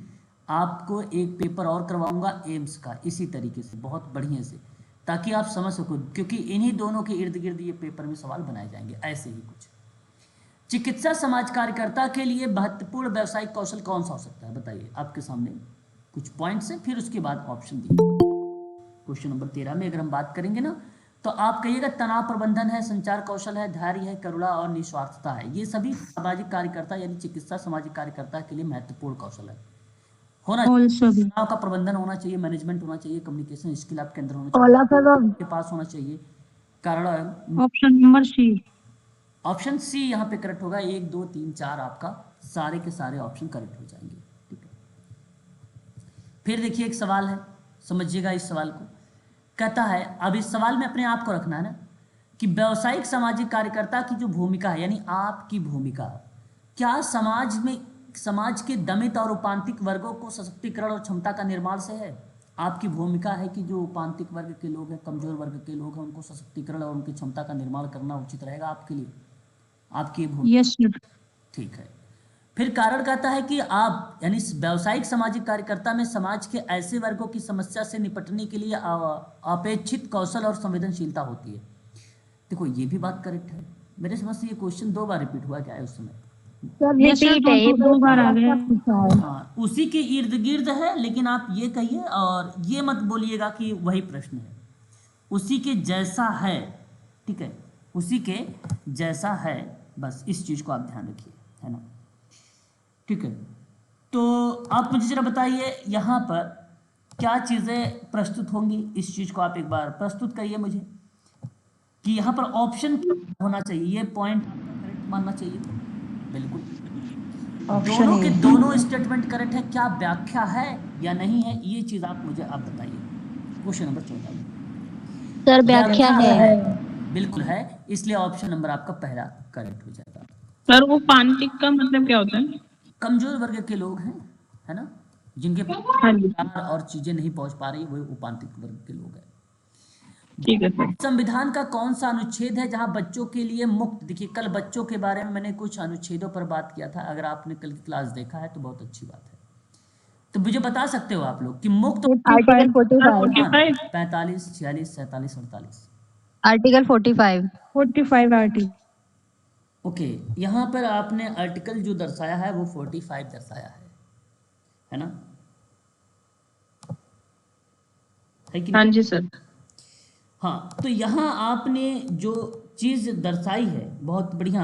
आपको एक पेपर और करवाऊंगा एम्स का, इसी तरीके से बहुत बढ़िया से, ताकि आप समझ सको, क्योंकि इन्हीं दोनों के इर्द गिर्द ये पेपर में सवाल बनाए जाएंगे, ऐसे ही कुछ। चिकित्सा समाज कार्यकर्ता के लिए महत्वपूर्ण व्यावसायिक कौशल कौन सा हो सकता है, बताइए। आपके सामने कुछ पॉइंट्स हैं, फिर उसके बाद ऑप्शन दिए। क्वेश्चन नंबर 13 में अगर हम बात करेंगे ना, तो आप कहिएगा तनाव प्रबंधन है, संचार कौशल है, धैर्य है, करुणा और निस्वार्थता है। ये सभी सामाजिक कार्यकर्ता यानी चिकित्सा सामाजिक कार्यकर्ता के लिए महत्वपूर्ण कौशल है। होना चाहिए, तनाव का प्रबंधन होना चाहिए, मैनेजमेंट होना चाहिए, कम्युनिकेशन स्किल आपके अंदर होना चाहिए, के पास होना चाहिए, कारण। Option number C, option C यहाँ पे करेक्ट होगा। 1 2 3 4 आपका सारे के सारे ऑप्शन करेक्ट हो जाएंगे। ठीक है, फिर देखिए एक सवाल है, समझिएगा इस सवाल को। कहता है, अब इस सवाल में अपने आप को रखना है ना, कि व्यावसायिक सामाजिक कार्यकर्ता की जो भूमिका है, यानी आपकी भूमिका, क्या समाज के दमित और उपांतिक वर्गों को सशक्तिकरण और क्षमता का निर्माण से है? आपकी भूमिका है कि जो उपांतिक वर्ग के लोग हैं, कमजोर वर्ग के लोग हैं, उनको सशक्तिकरण और उनकी क्षमता का निर्माण करना उचित रहेगा आपके लिए, आपकी भूमिका। Yes sir. ठीक है, फिर कारण कहता है कि आप यानी व्यावसायिक सामाजिक कार्यकर्ता में समाज के ऐसे वर्गों की समस्या से निपटने के लिए अपेक्षित कौशल और संवेदनशीलता होती है। देखो, ये भी बात करेक्ट है। मेरे समझ से ये क्वेश्चन 2 बार रिपीट हुआ क्या है उस समय, यस सर, तो दो बार आ गया। हाँ, उसी के इर्द गिर्द है, लेकिन आप ये कहिए और ये मत बोलिएगा कि वही प्रश्न है। उसी के जैसा है, ठीक है, उसी के जैसा है, बस इस चीज़ को आप ध्यान रखिए, है ना। ठीक है, तो आप मुझे जरा बताइए यहाँ पर क्या चीज़ें प्रस्तुत होंगी, इस चीज़ को आप एक बार प्रस्तुत करिए मुझे कि यहाँ पर ऑप्शन होना चाहिए, ये पॉइंट करेक्ट मानना चाहिए। बिल्कुल, दोनों के दोनों स्टेटमेंट करेक्ट है, क्या व्याख्या है या नहीं है, ये चीज़ आप मुझे आप बताइए। क्वेश्चन नंबर 14 सर व्याख्या है। बिल्कुल है, इसलिए ऑप्शन नंबर आपका पहला करेक्ट हो जाएगा। सर वो पांतिक का मतलब क्या होता है? कमजोर वर्ग के लोग हैं, है ना, जिनके हाँ जी, पास और चीजें नहीं पहुंच पा रही, वो उपांतिक वर्ग के लोग हैं। ठीक है सर। संविधान का कौन सा अनुच्छेद है जहां बच्चों के लिए मुक्त, देखिए कल बच्चों के बारे में मैंने कुछ अनुच्छेदों पर बात किया था, अगर आपने कल की क्लास देखा है तो बहुत अच्छी बात है। तो मुझे बता सकते हो आप लोग कि मुक्त आर्टिकल 45। 45, 46, 47, 48। Article 45 article. ओके, यहाँ पर आपने आर्टिकल जो दर्शाया है वो 45 दर्शाया है ना, है कि हाँ नहीं? जी सर। हाँ, तो यहाँ आपने जो चीज़ दर्शाई है बहुत बढ़िया।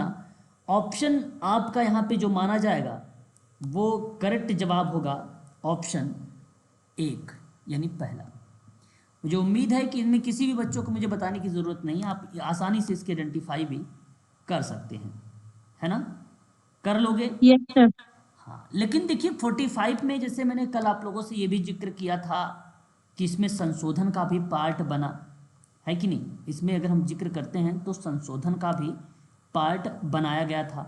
ऑप्शन आपका यहाँ पे जो माना जाएगा वो करेक्ट जवाब होगा ऑप्शन 1, यानी पहला। मुझे उम्मीद है कि इनमें किसी भी बच्चों को मुझे बताने की ज़रूरत नहीं है, आप आसानी से इसके आइडेंटिफाई भी कर सकते हैं, है ना, कर लोगे। Yes sir. हाँ, लेकिन देखिए 45 में जैसे मैंने कल आप लोगों से ये भी जिक्र किया था कि इसमें संशोधन का भी पार्ट बना है कि नहीं, इसमें अगर हम जिक्र करते हैं तो संशोधन का भी पार्ट बनाया गया था।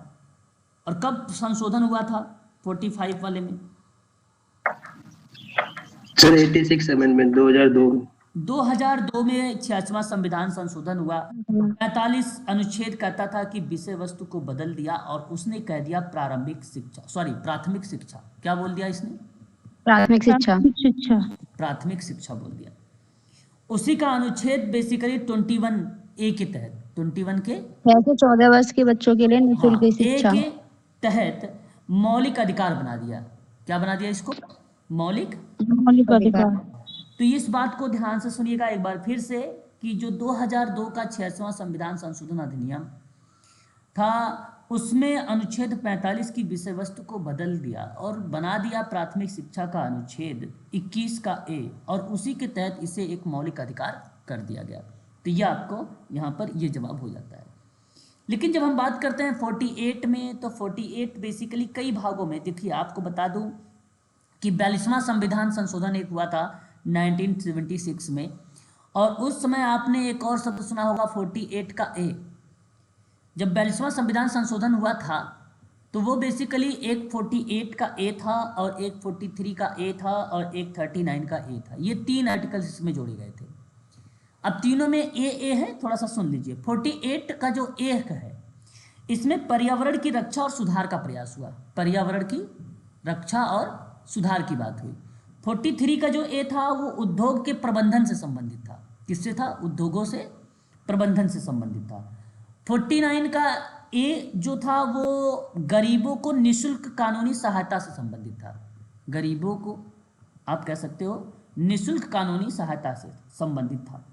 और कब संशोधन हुआ था 45 वाले में? Sir 86 amendment 2002। 2002 में 86वां संविधान संशोधन हुआ। 45 अनुच्छेद कहता था कि विषय वस्तु को बदल दिया और उसने कह दिया प्रारंभिक शिक्षा, सॉरी प्राथमिक शिक्षा, क्या बोल दिया इसने? प्राथमिक शिक्षा। प्राथमिक शिक्षा बोल दिया। उसी का अनुच्छेद बेसिकली 21A के तहत, 21 के 6 से 14 वर्ष के बच्चों के लिए हाँ, निःशुल्क ए शिक्षा। के तहत मौलिक अधिकार बना दिया। क्या बना दिया इसको? मौलिक अधिकार। तो इस बात को ध्यान से सुनिएगा एक बार फिर से कि जो 2002 का 86वां संविधान संशोधन अधिनियम था उसमें अनुच्छेद 45 की विषय वस्तु को बदल दिया और बना दिया प्राथमिक शिक्षा का अनुच्छेद 21 का ए, और उसी के तहत इसे एक मौलिक अधिकार कर दिया गया। तो यह आपको यहाँ पर ये जवाब हो जाता है। लेकिन जब हम बात करते हैं 48 में, तो 48 बेसिकली कई भागों में, देखिए आपको बता दूं कि 42वां संविधान संशोधन एक हुआ था 1976 में, और उस समय आपने एक और शब्द सुना होगा 48 का ए। जब 42वां संविधान संशोधन हुआ था तो वो बेसिकली एक 48 का ए था और एक 43 का ए था और एक 39 का ए था, ये 3 आर्टिकल्स इसमें जोड़े गए थे। अब तीनों में ए है, थोड़ा सा सुन लीजिए। 48 का जो ए है इसमें पर्यावरण की रक्षा और सुधार का प्रयास हुआ, पर्यावरण की रक्षा और सुधार की बात हुई। 43 का जो ए था वो उद्योग के प्रबंधन से संबंधित था, किससे था? उद्योगों से प्रबंधन से संबंधित था। 49 का ए जो था वो गरीबों को निःशुल्क कानूनी सहायता से संबंधित था, गरीबों को आप कह सकते हो निःशुल्क कानूनी सहायता से संबंधित था।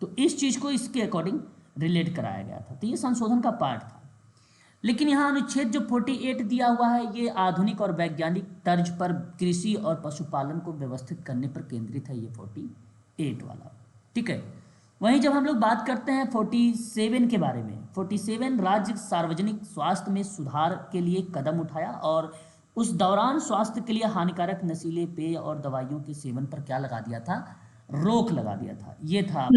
तो इस चीज़ को इसके अकॉर्डिंग रिलेट कराया गया था, तो ये संशोधन का पार्ट था। लेकिन यहाँ अनुच्छेद जो 48 दिया हुआ है ये आधुनिक और वैज्ञानिक तर्ज पर कृषि और पशुपालन को व्यवस्थित करने पर केंद्रित है, ये 48 वाला, ठीक है। वहीं जब हम लोग बात करते हैं 47 के बारे में, 47 राज्य सार्वजनिक स्वास्थ्य में सुधार के लिए कदम उठाया और उस दौरान स्वास्थ्य के लिए हानिकारक नशीले पेय और दवाइयों के सेवन पर क्या लगा दिया था? रोक लगा दिया था। ये था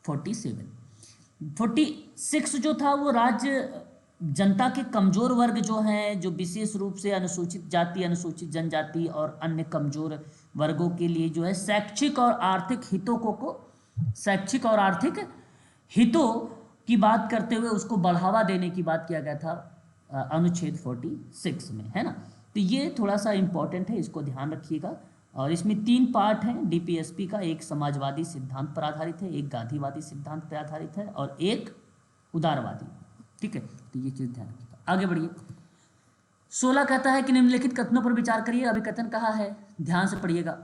47। 46 जो था वो राज्य जनता के कमजोर वर्ग जो हैं, जो विशेष रूप से अनुसूचित जाति, अनुसूचित जनजाति और अन्य कमजोर वर्गों के लिए जो है शैक्षिक और आर्थिक हितों की बात करते हुए उसको बढ़ावा देने की बात किया गया था अनुच्छेद 46 में, है ना। तो ये थोड़ा सा इम्पोर्टेंट है, इसको ध्यान रखिएगा। और इसमें 3 पार्ट हैं डीपीएसपी का, एक समाजवादी सिद्धांत पर आधारित है, एक गांधीवादी सिद्धांत पर आधारित है और एक उदारवादी, ठीक है। तो ये चीज़ ध्यान रखिएगा। आगे बढ़िए। 16 कहता है कि निम्नलिखित कथनों पर विचार करिए। अभी कथन कहा है, ध्यान से पढ़िएगा।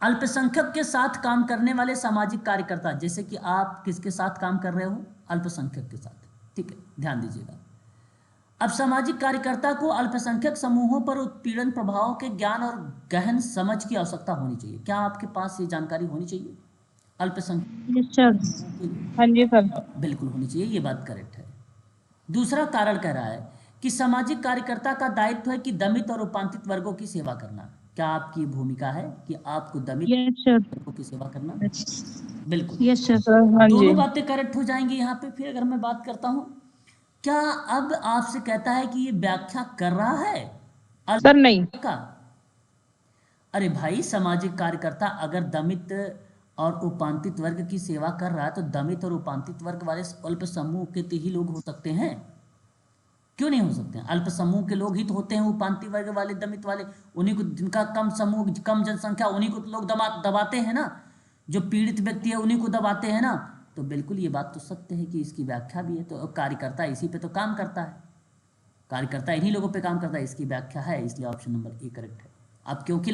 अल्पसंख्यक के साथ काम करने वाले सामाजिक कार्यकर्ता, जैसे कि आप किसके साथ काम कर रहे हो? अल्पसंख्यक के साथ, ठीक है, ध्यान दीजिएगा। अब सामाजिक कार्यकर्ता को अल्पसंख्यक समूहों पर उत्पीड़न प्रभावों के ज्ञान और गहन समझ की आवश्यकता होनी चाहिए। क्या आपके पास ये जानकारी होनी चाहिए? अल्पसंख्यक यस सर। हाँ जी सर। बिल्कुल होनी चाहिए, ये बात करेक्ट है। दूसरा कारण कह रहा है कि सामाजिक कार्यकर्ता का दायित्व है कि दमित और उपांतित वर्गों की सेवा करना। क्या आपकी भूमिका है कि आपको दमित यस सर। वर्गों की सेवा करना? बिल्कुल, यस सर। दोनों बातें करेक्ट हो जाएंगी यहाँ पे। फिर अगर मैं बात करता हूँ, क्या अब आपसे कहता है कि ये व्याख्या कर रहा है सर नहीं। का? अरे भाई, सामाजिक कार्यकर्ता अगर दमित और उपांतित वर्ग की सेवा कर रहा है तो दमित और उपांतित वर्ग वाले अल्प समूह के ही लोग हो सकते हैं, क्यों नहीं हो सकते हैं? अल्प समूह के लोग ही तो होते हैं उपांतित वर्ग वाले, दमित वाले। उन्हीं को, जिनका कम समूह, कम जनसंख्या, उन्हीं को लोग दबाते हैं ना। जो पीड़ित व्यक्ति है उन्हीं को दबाते हैं ना। तो बिल्कुल ये बात तो सत्य है कि इसकी व्याख्या भी है। तो कार्यकर्ता इसी पे तो काम करता है, कार्यकर्ता इन्हीं लोगों पे काम करता है, इसकी व्याख्या है। इसलिए ऑप्शन नंबर ए करेक्ट है। अब क्योंकि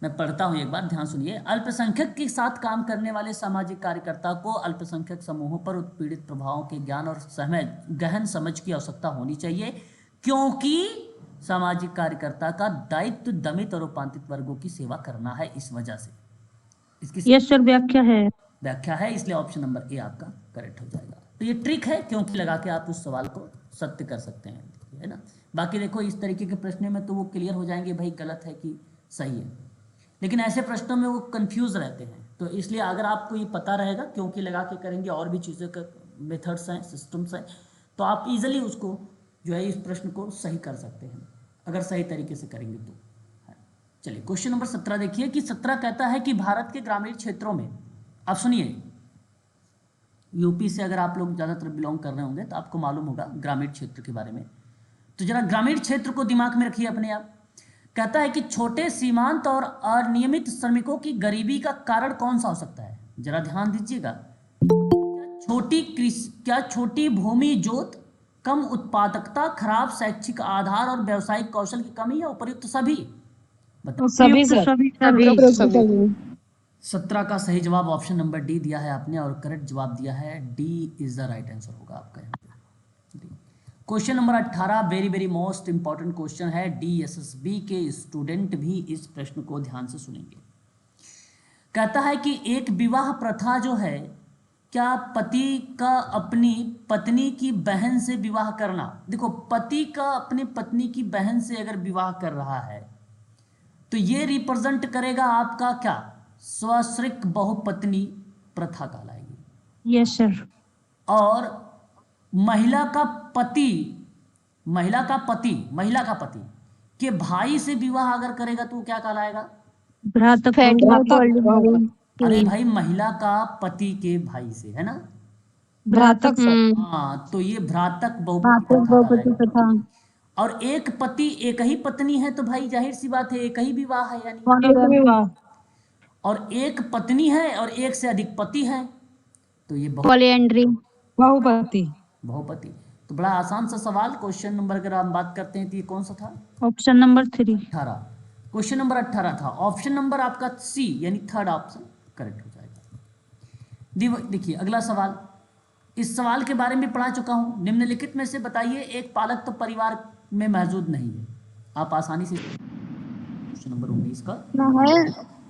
मैं पढ़ता हूं एक बार, ध्यान सुनिए। अल्पसंख्यक के साथ काम करने वाले सामाजिक कार्यकर्ता को अल्पसंख्यक समूहों पर उत्पीड़ित प्रभावों के ज्ञान और गहन समझ की आवश्यकता होनी चाहिए, क्योंकि सामाजिक कार्यकर्ता का दायित्व दमित और उपांतित वर्गों की सेवा करना है। इस वजह से इसकी यस सर व्याख्या है, इसलिए ऑप्शन नंबर ए आपका करेक्ट हो जाएगा। तो ये ट्रिक है, क्योंकि लगा के आप उस सवाल को सत्य कर सकते हैं, है ना। बाकी देखो, इस तरीके के प्रश्न में तो वो क्लियर हो जाएंगे भाई गलत है कि सही है, लेकिन ऐसे प्रश्नों में वो कंफ्यूज रहते हैं। तो इसलिए अगर आपको ये पता रहेगा, क्योंकि लगा के करेंगे, और भी चीज़ों का मेथड्स हैं, सिस्टम्स हैं, तो आप इजीली उसको जो है इस प्रश्न को सही कर सकते हैं, अगर सही तरीके से करेंगे तो। चलिए क्वेश्चन नंबर 17 देखिए कि 17 कहता है कि भारत के ग्रामीण क्षेत्रों में, अब सुनिए, यूपी से अगर आप लोग ज़्यादातर बिलोंग कर रहे होंगे तो आपको मालूम होगा ग्रामीण क्षेत्र के बारे में। तो जरा ग्रामीण क्षेत्र को दिमाग में रखिए अपने आप। कहता है कि छोटे सीमांत और अनियमित श्रमिकों की गरीबी का कारण कौन सा हो सकता है? जरा ध्यान दीजिएगा। क्या छोटी भूमि जोत, कम उत्पादकता, खराब शैक्षिक आधार और व्यावसायिक कौशल की कमी, या उपयुक्त सभी? बताओ। सभी सर। 17 का सही जवाब ऑप्शन नंबर डी दिया है आपने, और करेक्ट जवाब दिया है D is the right answer होगा आपका। Question number 18 very very most important question है। DSSB के स्टूडेंट भी इस प्रश्न को ध्यान से सुनेंगे। कहता है कि एक विवाह प्रथा जो है, क्या पति का अपनी पत्नी की बहन से विवाह करना, देखो पति का अपनी पत्नी की बहन से अगर विवाह कर रहा है तो ये रिप्रेजेंट करेगा आपका क्या? स्वश्रिक बहुपत्नी प्रथा कहलाएगी। Yes sir. और महिला का पति के भाई से विवाह अगर करेगा तो क्या कहलाएगा? भ्रातक। अरे भाई, महिला का पति के भाई से, है ना, भ्रातक। हाँ, तो ये भ्रातक बहुपत्नी प्रथा। और एक पति एक ही पत्नी है तो भाई जाहिर सी बात है एक ही विवाह है, यानी और एक पत्नी है और एक से अधिक पति है तो ये पॉलीएंड्री, बहुपति। तो बड़ा आसान सा सवाल। क्वेश्चन नंबर अगर हम बात करते हैं तो ये कौन सा था? Option number 3, 18। क्वेश्चन नंबर 18 था। ऑप्शन नंबर आपका सी यानी थर्ड ऑप्शन करेक्ट हो जाएगा। देखिए अगला सवाल, इस सवाल के बारे में पढ़ा चुका हूं। निम्नलिखित में से बताइए एक पालक तो परिवार में मौजूद नहीं है। आप आसानी से क्वेश्चन नंबर 19 का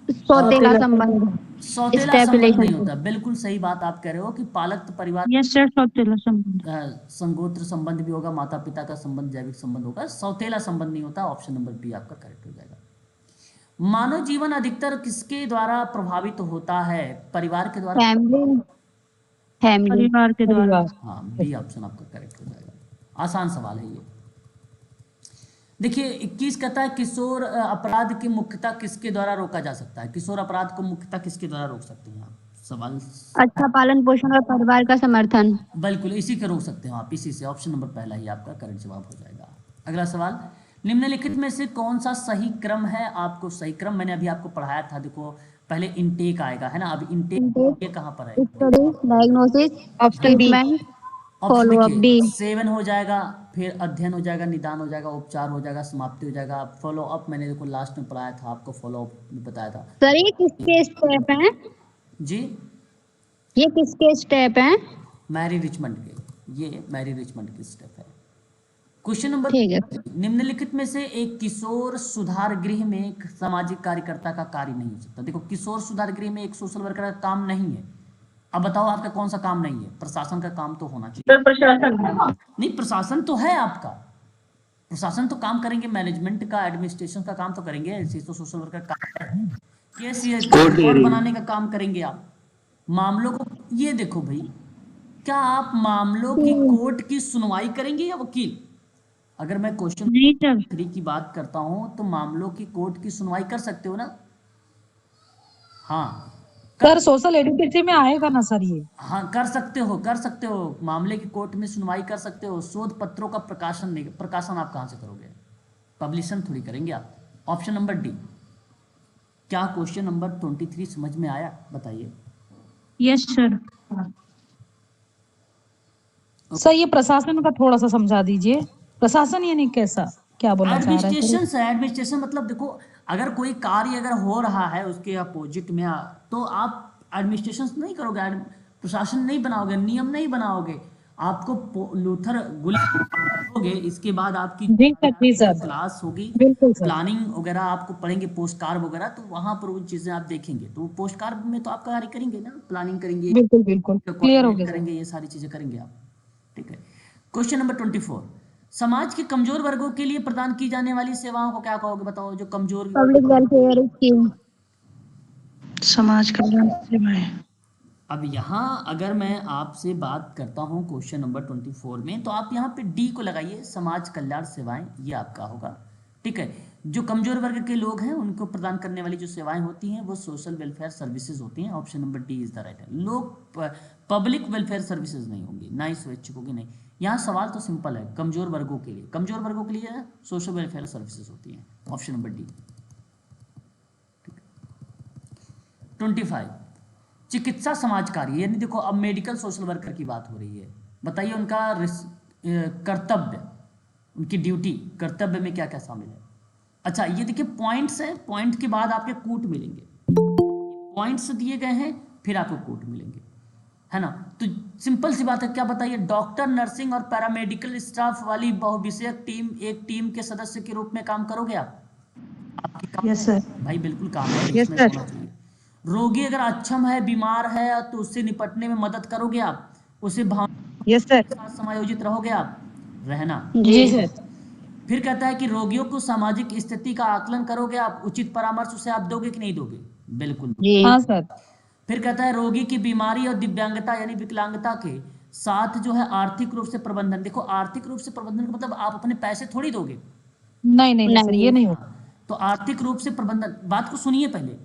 सौतेला संबंध, सौतेला संबंध नहीं होता। बिल्कुल सही बात आप कह रहे हो कि पालक तो परिवार, यस सर, सौतेला संबंध, संगोत्र संबंध भी होगा, माता पिता का संबंध, जैविक संबंध होगा, सौतेला संबंध नहीं होता। ऑप्शन नंबर बी आपका करेक्ट हो जाएगा। मानव जीवन अधिकतर किसके द्वारा प्रभावित होता है? परिवार के द्वारा, परिवार के द्वारा। हाँ, बी ऑप्शन आपका करेक्ट हो जाएगा। आसान सवाल है ये। देखिए 21 कहता है किशोर अपराध की मुख्यता किसके द्वारा रोका जा सकता है? किशोर अपराध को मुख्यता किसके द्वारा रोक सकते हैं आप? सवाल अच्छा पालन पोषण और परिवार का समर्थन, बिल्कुल इसी के रोक सकते हो आप, इसी से। ऑप्शन नंबर पहला ही आपका करेक्ट जवाब हो जाएगा। अगला सवाल, निम्नलिखित में से कौन सा सही क्रम है? आपको सही क्रम मैंने अभी आपको पढ़ाया था। देखो पहले इनटेक आएगा, है ना। अब इनटेक ये कहाँ पर है? Diagnosis, treatment, follow up, D. 7 हो जाएगा, फिर अध्ययन हो जाएगा, निदान हो जाएगा, उपचार हो जाएगा, समाप्ति हो जाएगा, फॉलो अप मैंने देखो लास्ट में पढ़ाया था आपको, फॉलो अप में बताया था। सर ये किसके स्टेप हैं? जी, ये किसके स्टेप हैं? मैरी रिचमंड के, ये मैरी रिचमंड की स्टेप है। क्वेश्चन नंबर, ठीक है। निम्नलिखित में से एक किशोर सुधार गृह में एक सामाजिक कार्यकर्ता का कार्य नहीं हो सकता। देखो, किशोर सुधार गृह में एक सोशल वर्कर का काम नहीं है। अब बताओ आपका कौन सा काम नहीं है? प्रशासन का काम तो होना चाहिए। प्रशासन। नहीं, प्रशासन तो है आपका, प्रशासन तो काम करेंगे, मैनेजमेंट का, एडमिनिस्ट्रेशन का काम तो करेंगे, ऐसे तो सोशल वर्कर का है। केस ये रिकॉर्ड बनाने का काम करेंगे आप, मामलों को। ये देखो भाई, क्या आप मामलों की कोर्ट की सुनवाई करेंगे या वकील? अगर मैं क्वेश्चन नहीं सर। 3 की बात करता हूं तो मामलों की कोर्ट की सुनवाई कर सकते हो ना? हाँ सर सोशल एडुकेसी में आएगा ना सर ये? हाँ, कर सकते हो, कर सकते हो, मामले की कोर्ट में सुनवाई कर सकते हो। शोध पत्रों का प्रकाशन नहीं, प्रकाशन आप कहाँ से करोगे? पब्लिशन थोड़ी करेंगे आप। Option number D. क्या क्वेश्चन नंबर 23 समझ में आया? बताइए। Yes sir. सर ये प्रशासन का थोड़ा सा समझा दीजिए। प्रशासन यानी कैसा, क्या बोलना चाह रहे हैं? एडमिनिस्ट्रेशन से, एडमिनिस्ट्रेशन मतलब देखो, अगर कोई कार्य अगर हो रहा है उसके अपोजिट में तो आप एडमिनिस्ट्रेशन नहीं करोगे, प्रशासन नहीं बनाओगे, नियम नहीं बनाओगे, आपको लूथर गुलोगे। इसके बाद आपकी जी सर, जी सर, क्लास होगी, बिल्कुल सर। प्लानिंग वगैरह आपको पढ़ेंगे, पोस्ट कार्ड वगैरह, तो वहां पर उन चीजें आप देखेंगे। तो पोस्ट कार्ड में तो आप कार्य करेंगे ना, प्लानिंग करेंगे, बिल्कुल बिल्कुल क्लियर हो गया सर। करेंगे, ये सारी चीजें करेंगे आप। ठीक है। क्वेश्चन नंबर 24, समाज के कमजोर वर्गों के लिए प्रदान की जाने वाली सेवाओं को क्या कहोगे? बताओ, जो कमजोर। Public welfare scheme. समाज कल्याण सेवाएं। अब यहाँ अगर मैं आपसे बात करता हूँ क्वेश्चन नंबर 24 में, तो आप यहाँ पे डी को लगाइए, समाज कल्याण सेवाएं, ये आपका होगा। ठीक है। जो कमजोर वर्ग के लोग हैं उनको प्रदान करने वाली जो सेवाएं होती हैं वो सोशल वेलफेयर सर्विसेज होती हैं। Option number D is the right है। लोग पब्लिक वेलफेयर सर्विसेज नहीं होंगी, ना ही स्वैच्छिक होगी, नहीं। यहाँ सवाल तो सिंपल है, कमजोर वर्गों के लिए, कमजोर वर्गों के लिए सोशल वेलफेयर सर्विसेज होती हैं। Option number D. 25, चिकित्सा समाज कार्य, यानी देखो अब मेडिकल सोशल वर्कर की बात हो रही है। बताइए उनका कर्तव्य, उनकी ड्यूटी, कर्तव्य में क्या क्या शामिल है? अच्छा, ये देखिए पॉइंट्स हैं, पॉइंट के बाद आपके कूट मिलेंगे, पॉइंट्स दिए गए हैं, फिर आपको कूट मिलेंगे, है ना? तो सिंपल सी बात है, क्या बताइए? डॉक्टर, नर्सिंग और पैरामेडिकल स्टाफ वाली बहुविषयक टीम, एक टीम के सदस्य के रूप में काम करोगे आप? आपकी काम यस सर। भाई बिल्कुल काम है, यस इसमें सर। होना चाहिए। रोगी अगर अक्षम है, बीमार है, तो उससे निपटने में मदद करोगे आप, उसे भावना यस सर। के साथ समायोजित रहोगे आप, रहना। जी सर। फिर कहता है कि रोगियों को सामाजिक स्थिति का आकलन करोगे आप, उचित परामर्श उसे आप दोगे कि नहीं दोगे? बिल्कुल। हाँ सर। फिर कहता है रोगी की बीमारी और दिव्यांगता यानी विकलांगता के साथ जो है आर्थिक रूप से प्रबंधन। देखो, आर्थिक रूप से प्रबंधन का मतलब आप अपने पैसे थोड़ी दोगे, नहीं नहीं सर, ये नहीं होगा। तो आर्थिक रूप से प्रबंधन, बात को सुनिए पहले।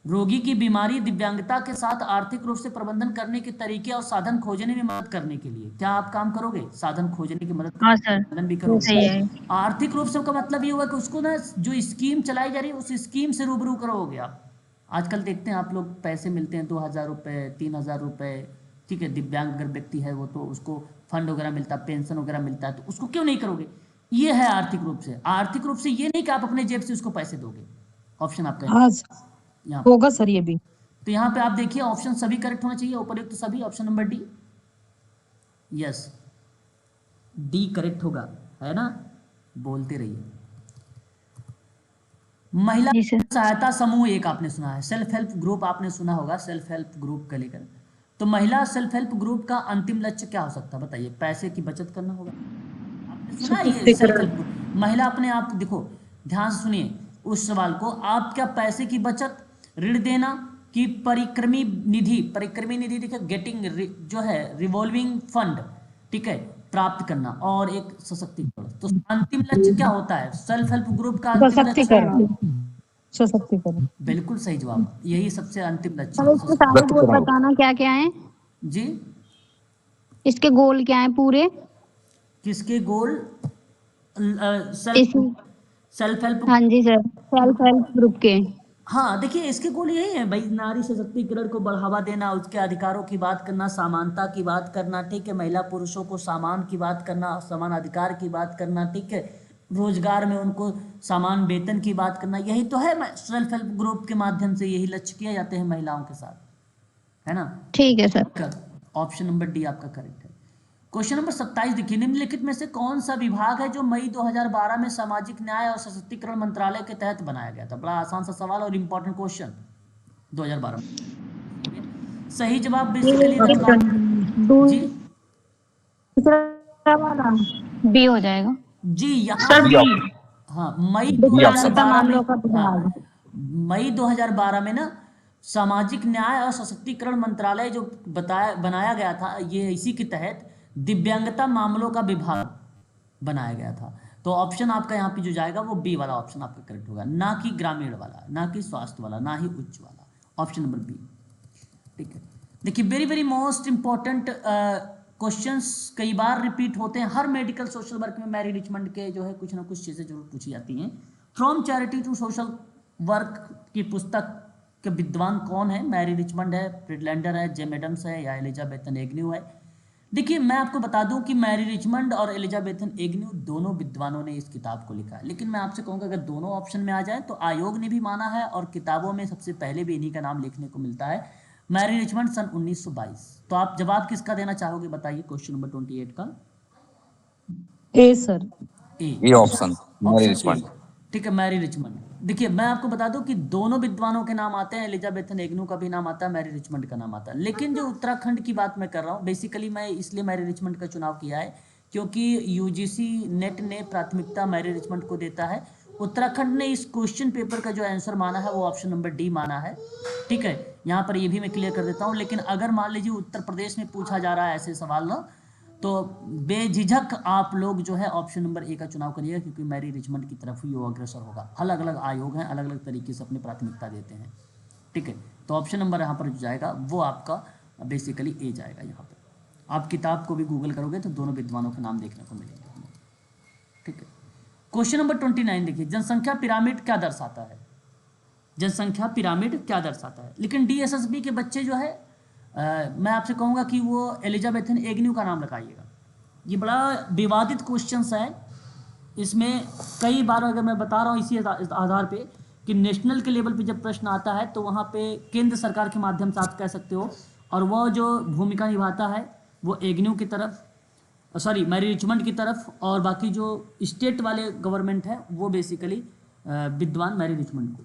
रोगी की बीमारी, दिव्यांगता के साथ आर्थिक रूप से प्रबंधन करने के तरीके और साधन खोजने में मदद करने के लिए क्या आप काम करोगे? साधन खोजने की मदद, हाँ सर, प्रबंधन भी सही करोगे। है। आर्थिक रूप से का मतलब ये हुआ कि उसको ना, जो स्कीम चलाई जा रही है उस स्कीम से रूबरू करोगे आप। आजकल देखते हैं आप लोग, पैसे मिलते हैं 2000 रुपये, 3000 रुपये, ठीक है। दिव्यांग अगर व्यक्ति है वो तो उसको फंड वगैरह मिलता है, पेंशन वगैरह मिलता है, तो उसको क्यों नहीं करोगे? ये है आर्थिक रूप से। आर्थिक रूप से ये नहीं कि आप अपने जेब से उसको पैसे दोगे। ऑप्शन आपका हाँ यहाँ, होगा सर ये भी। तो यहाँ पे आप देखिए ऑप्शन सभी करेक्ट होना चाहिए, उपयुक्त सभी। Option number D, yes, D correct होगा, है ना? बोलते रहिए। महिला जी सर। सहायता समूह एक आपने सुना है, सेल्फ हेल्प ग्रुप आपने सुना होगा, सेल्फ हेल्प ग्रुप का लेकर। तो महिला सेल्फ हेल्प ग्रुप का अंतिम लक्ष्य क्या हो सकता है? बताइए। पैसे की बचत करना होगा, आपने सुना है ये सेल्फ हेल्प ग्रुप। महिला अपने आप, देखो ध्यान से सुनिए उस सवाल को, आप क्या पैसे की बचत, ऋण देना कि परिक्रमी निधि, परिक्रमी निधि देखिए गेटिंग जो है रिवॉल्विंग फंड, ठीक है, प्राप्त करना, और एक सशक्तिकरण। तो अंतिम लक्ष्य क्या होता है सेल्फ हेल्प ग्रुप का? अंतिम लक्ष्य, सशक्तिकरण। बिल्कुल सही जवाब, यही सबसे अंतिम लक्ष्य सर इसके सारे गोल बताना क्या क्या है? जी। इसके गोल क्या है पूरे? किसके गोल? इस सेल्फ हेल्प, हाँ जी सर, सेल्फ हेल्प ग्रुप के। हाँ देखिए, इसके गोल यही है भाई, नारी सशक्तिकरण को बढ़ावा देना, उसके अधिकारों की बात करना, समानता की बात करना, ठीक है, महिला पुरुषों को समान की बात करना, समान अधिकार की बात करना, ठीक है, रोजगार में उनको समान वेतन की बात करना, यही तो है। सेल्फ हेल्प ग्रुप के माध्यम से यही लक्ष्य किए जाते हैं महिलाओं के साथ, है ना। ठीक है सर। ऑप्शन नंबर डी आपका करेक्ट है। क्वेश्चन नंबर 27 देखिए, निम्नलिखित में से कौन सा विभाग है जो मई 2012 में सामाजिक न्याय और सशक्तिकरण मंत्रालय के तहत बनाया गया था। बड़ा आसान सा सवाल और इंपॉर्टेंट क्वेश्चन 2012 में। सही जवाब बेसिकली अगर बात जी दूसरा वाला बी हो जाएगा। जी यहाँ सर पे हाँ मई दिव्यांगता 2012 में मामलों का विभाग। हाँ मई 2012 में ना सामाजिक न्याय और सशक्तिकरण मंत्रालय जो बनाया गया था, ये इसी के तहत दिव्यांगता मामलों का विभाग बनाया गया था। तो ऑप्शन आपका यहाँ पे जो जाएगा वो बी वाला ऑप्शन आपका करेक्ट होगा, ना कि ग्रामीण वाला, ना कि स्वास्थ्य वाला, ना ही उच्च वाला, ऑप्शन नंबर बी। ठीक है, देखिए very very most important questions कई बार रिपीट होते हैं हर मेडिकल सोशल वर्क में। मैरी रिचमंड के जो है कुछ ना कुछ चीज़ें जरूर पूछी जाती हैं। From charity to social work की पुस्तक के विद्वान कौन है? मैरी रिचमंड है, फ्रिडलैंडर है, जेम एडम्स है, या एलिजाबेथन एग्न्यू है। देखिए मैं आपको बता दूं कि मैरी रिचमंड और एलिजाबेथन एग्न्यू दोनों विद्वानों ने इस किताब को लिखा है, लेकिन मैं आपसे कहूँगा अगर दोनों ऑप्शन में आ जाए तो आयोग ने भी माना है और किताबों में सबसे पहले भी इन्हीं का नाम लिखने को मिलता है, मैरी रिचमंड सन 1922। तो आप जवाब किसका देना चाहोगे बताइए, क्वेश्चन नंबर 28 का? ए सर। ये ऑप्शन मैरी रिचमंड। ठीक है, मैरी रिचमंड। देखिए मैं आपको बता दूं कि दोनों विद्वानों के नाम आते हैं, एलिजाबेथन एग्न्यू का भी नाम आता है, मैरी रिचमंड का नाम आता है, लेकिन जो उत्तराखंड की बात मैं कर रहा हूँ बेसिकली मैं इसलिए मैरी रिचमंड का चुनाव किया है क्योंकि यूजीसी नेट ने प्राथमिकता मैरी रिचमंड को देता है। उत्तराखंड ने इस क्वेश्चन पेपर का जो आंसर माना है वो ऑप्शन नंबर डी माना है। ठीक है, यहाँ पर ये भी मैं क्लियर कर देता हूँ, लेकिन अगर मान लीजिए उत्तर प्रदेश में पूछा जा रहा है ऐसे सवाल ना, तो बेझिझक आप लोग जो है ऑप्शन नंबर ए का चुनाव करिएगा, क्योंकि मैरी रिचमंड की तरफ ही वो अग्रसर होगा। अलग अलग आयोग हैं, अलग अलग तरीके से अपनी प्राथमिकता देते हैं। ठीक है, तो ऑप्शन नंबर यहाँ पर जो जाएगा वो आपका बेसिकली ए जाएगा। यहाँ पर आप किताब को भी गूगल करोगे तो दोनों विद्वानों के नाम देखने को मिलेंगे हमें। ठीक है, क्वेश्चन नंबर 29 देखिए, जनसंख्या पिरामिड क्या दर्शाता है? जनसंख्या पिरामिड क्या दर्शाता है? लेकिन डीएसएसबी के बच्चे जो है मैं आपसे कहूँगा कि वो एलिजाबेथन एग्न्यू का नाम लगाइएगा। ये बड़ा विवादित क्वेश्चंस है, इसमें कई बार अगर मैं बता रहा हूँ इसी आधार पे कि नेशनल के लेवल पे जब प्रश्न आता है तो वहाँ पे केंद्र सरकार के माध्यम से आप कह सकते हो, और वह जो भूमिका निभाता है वो एग्न्यू की तरफ, सॉरी मैरी रिचमंड की तरफ, और बाकी जो स्टेट वाले गवर्नमेंट है वो बेसिकली विद्वान मैरी रिचमंड को।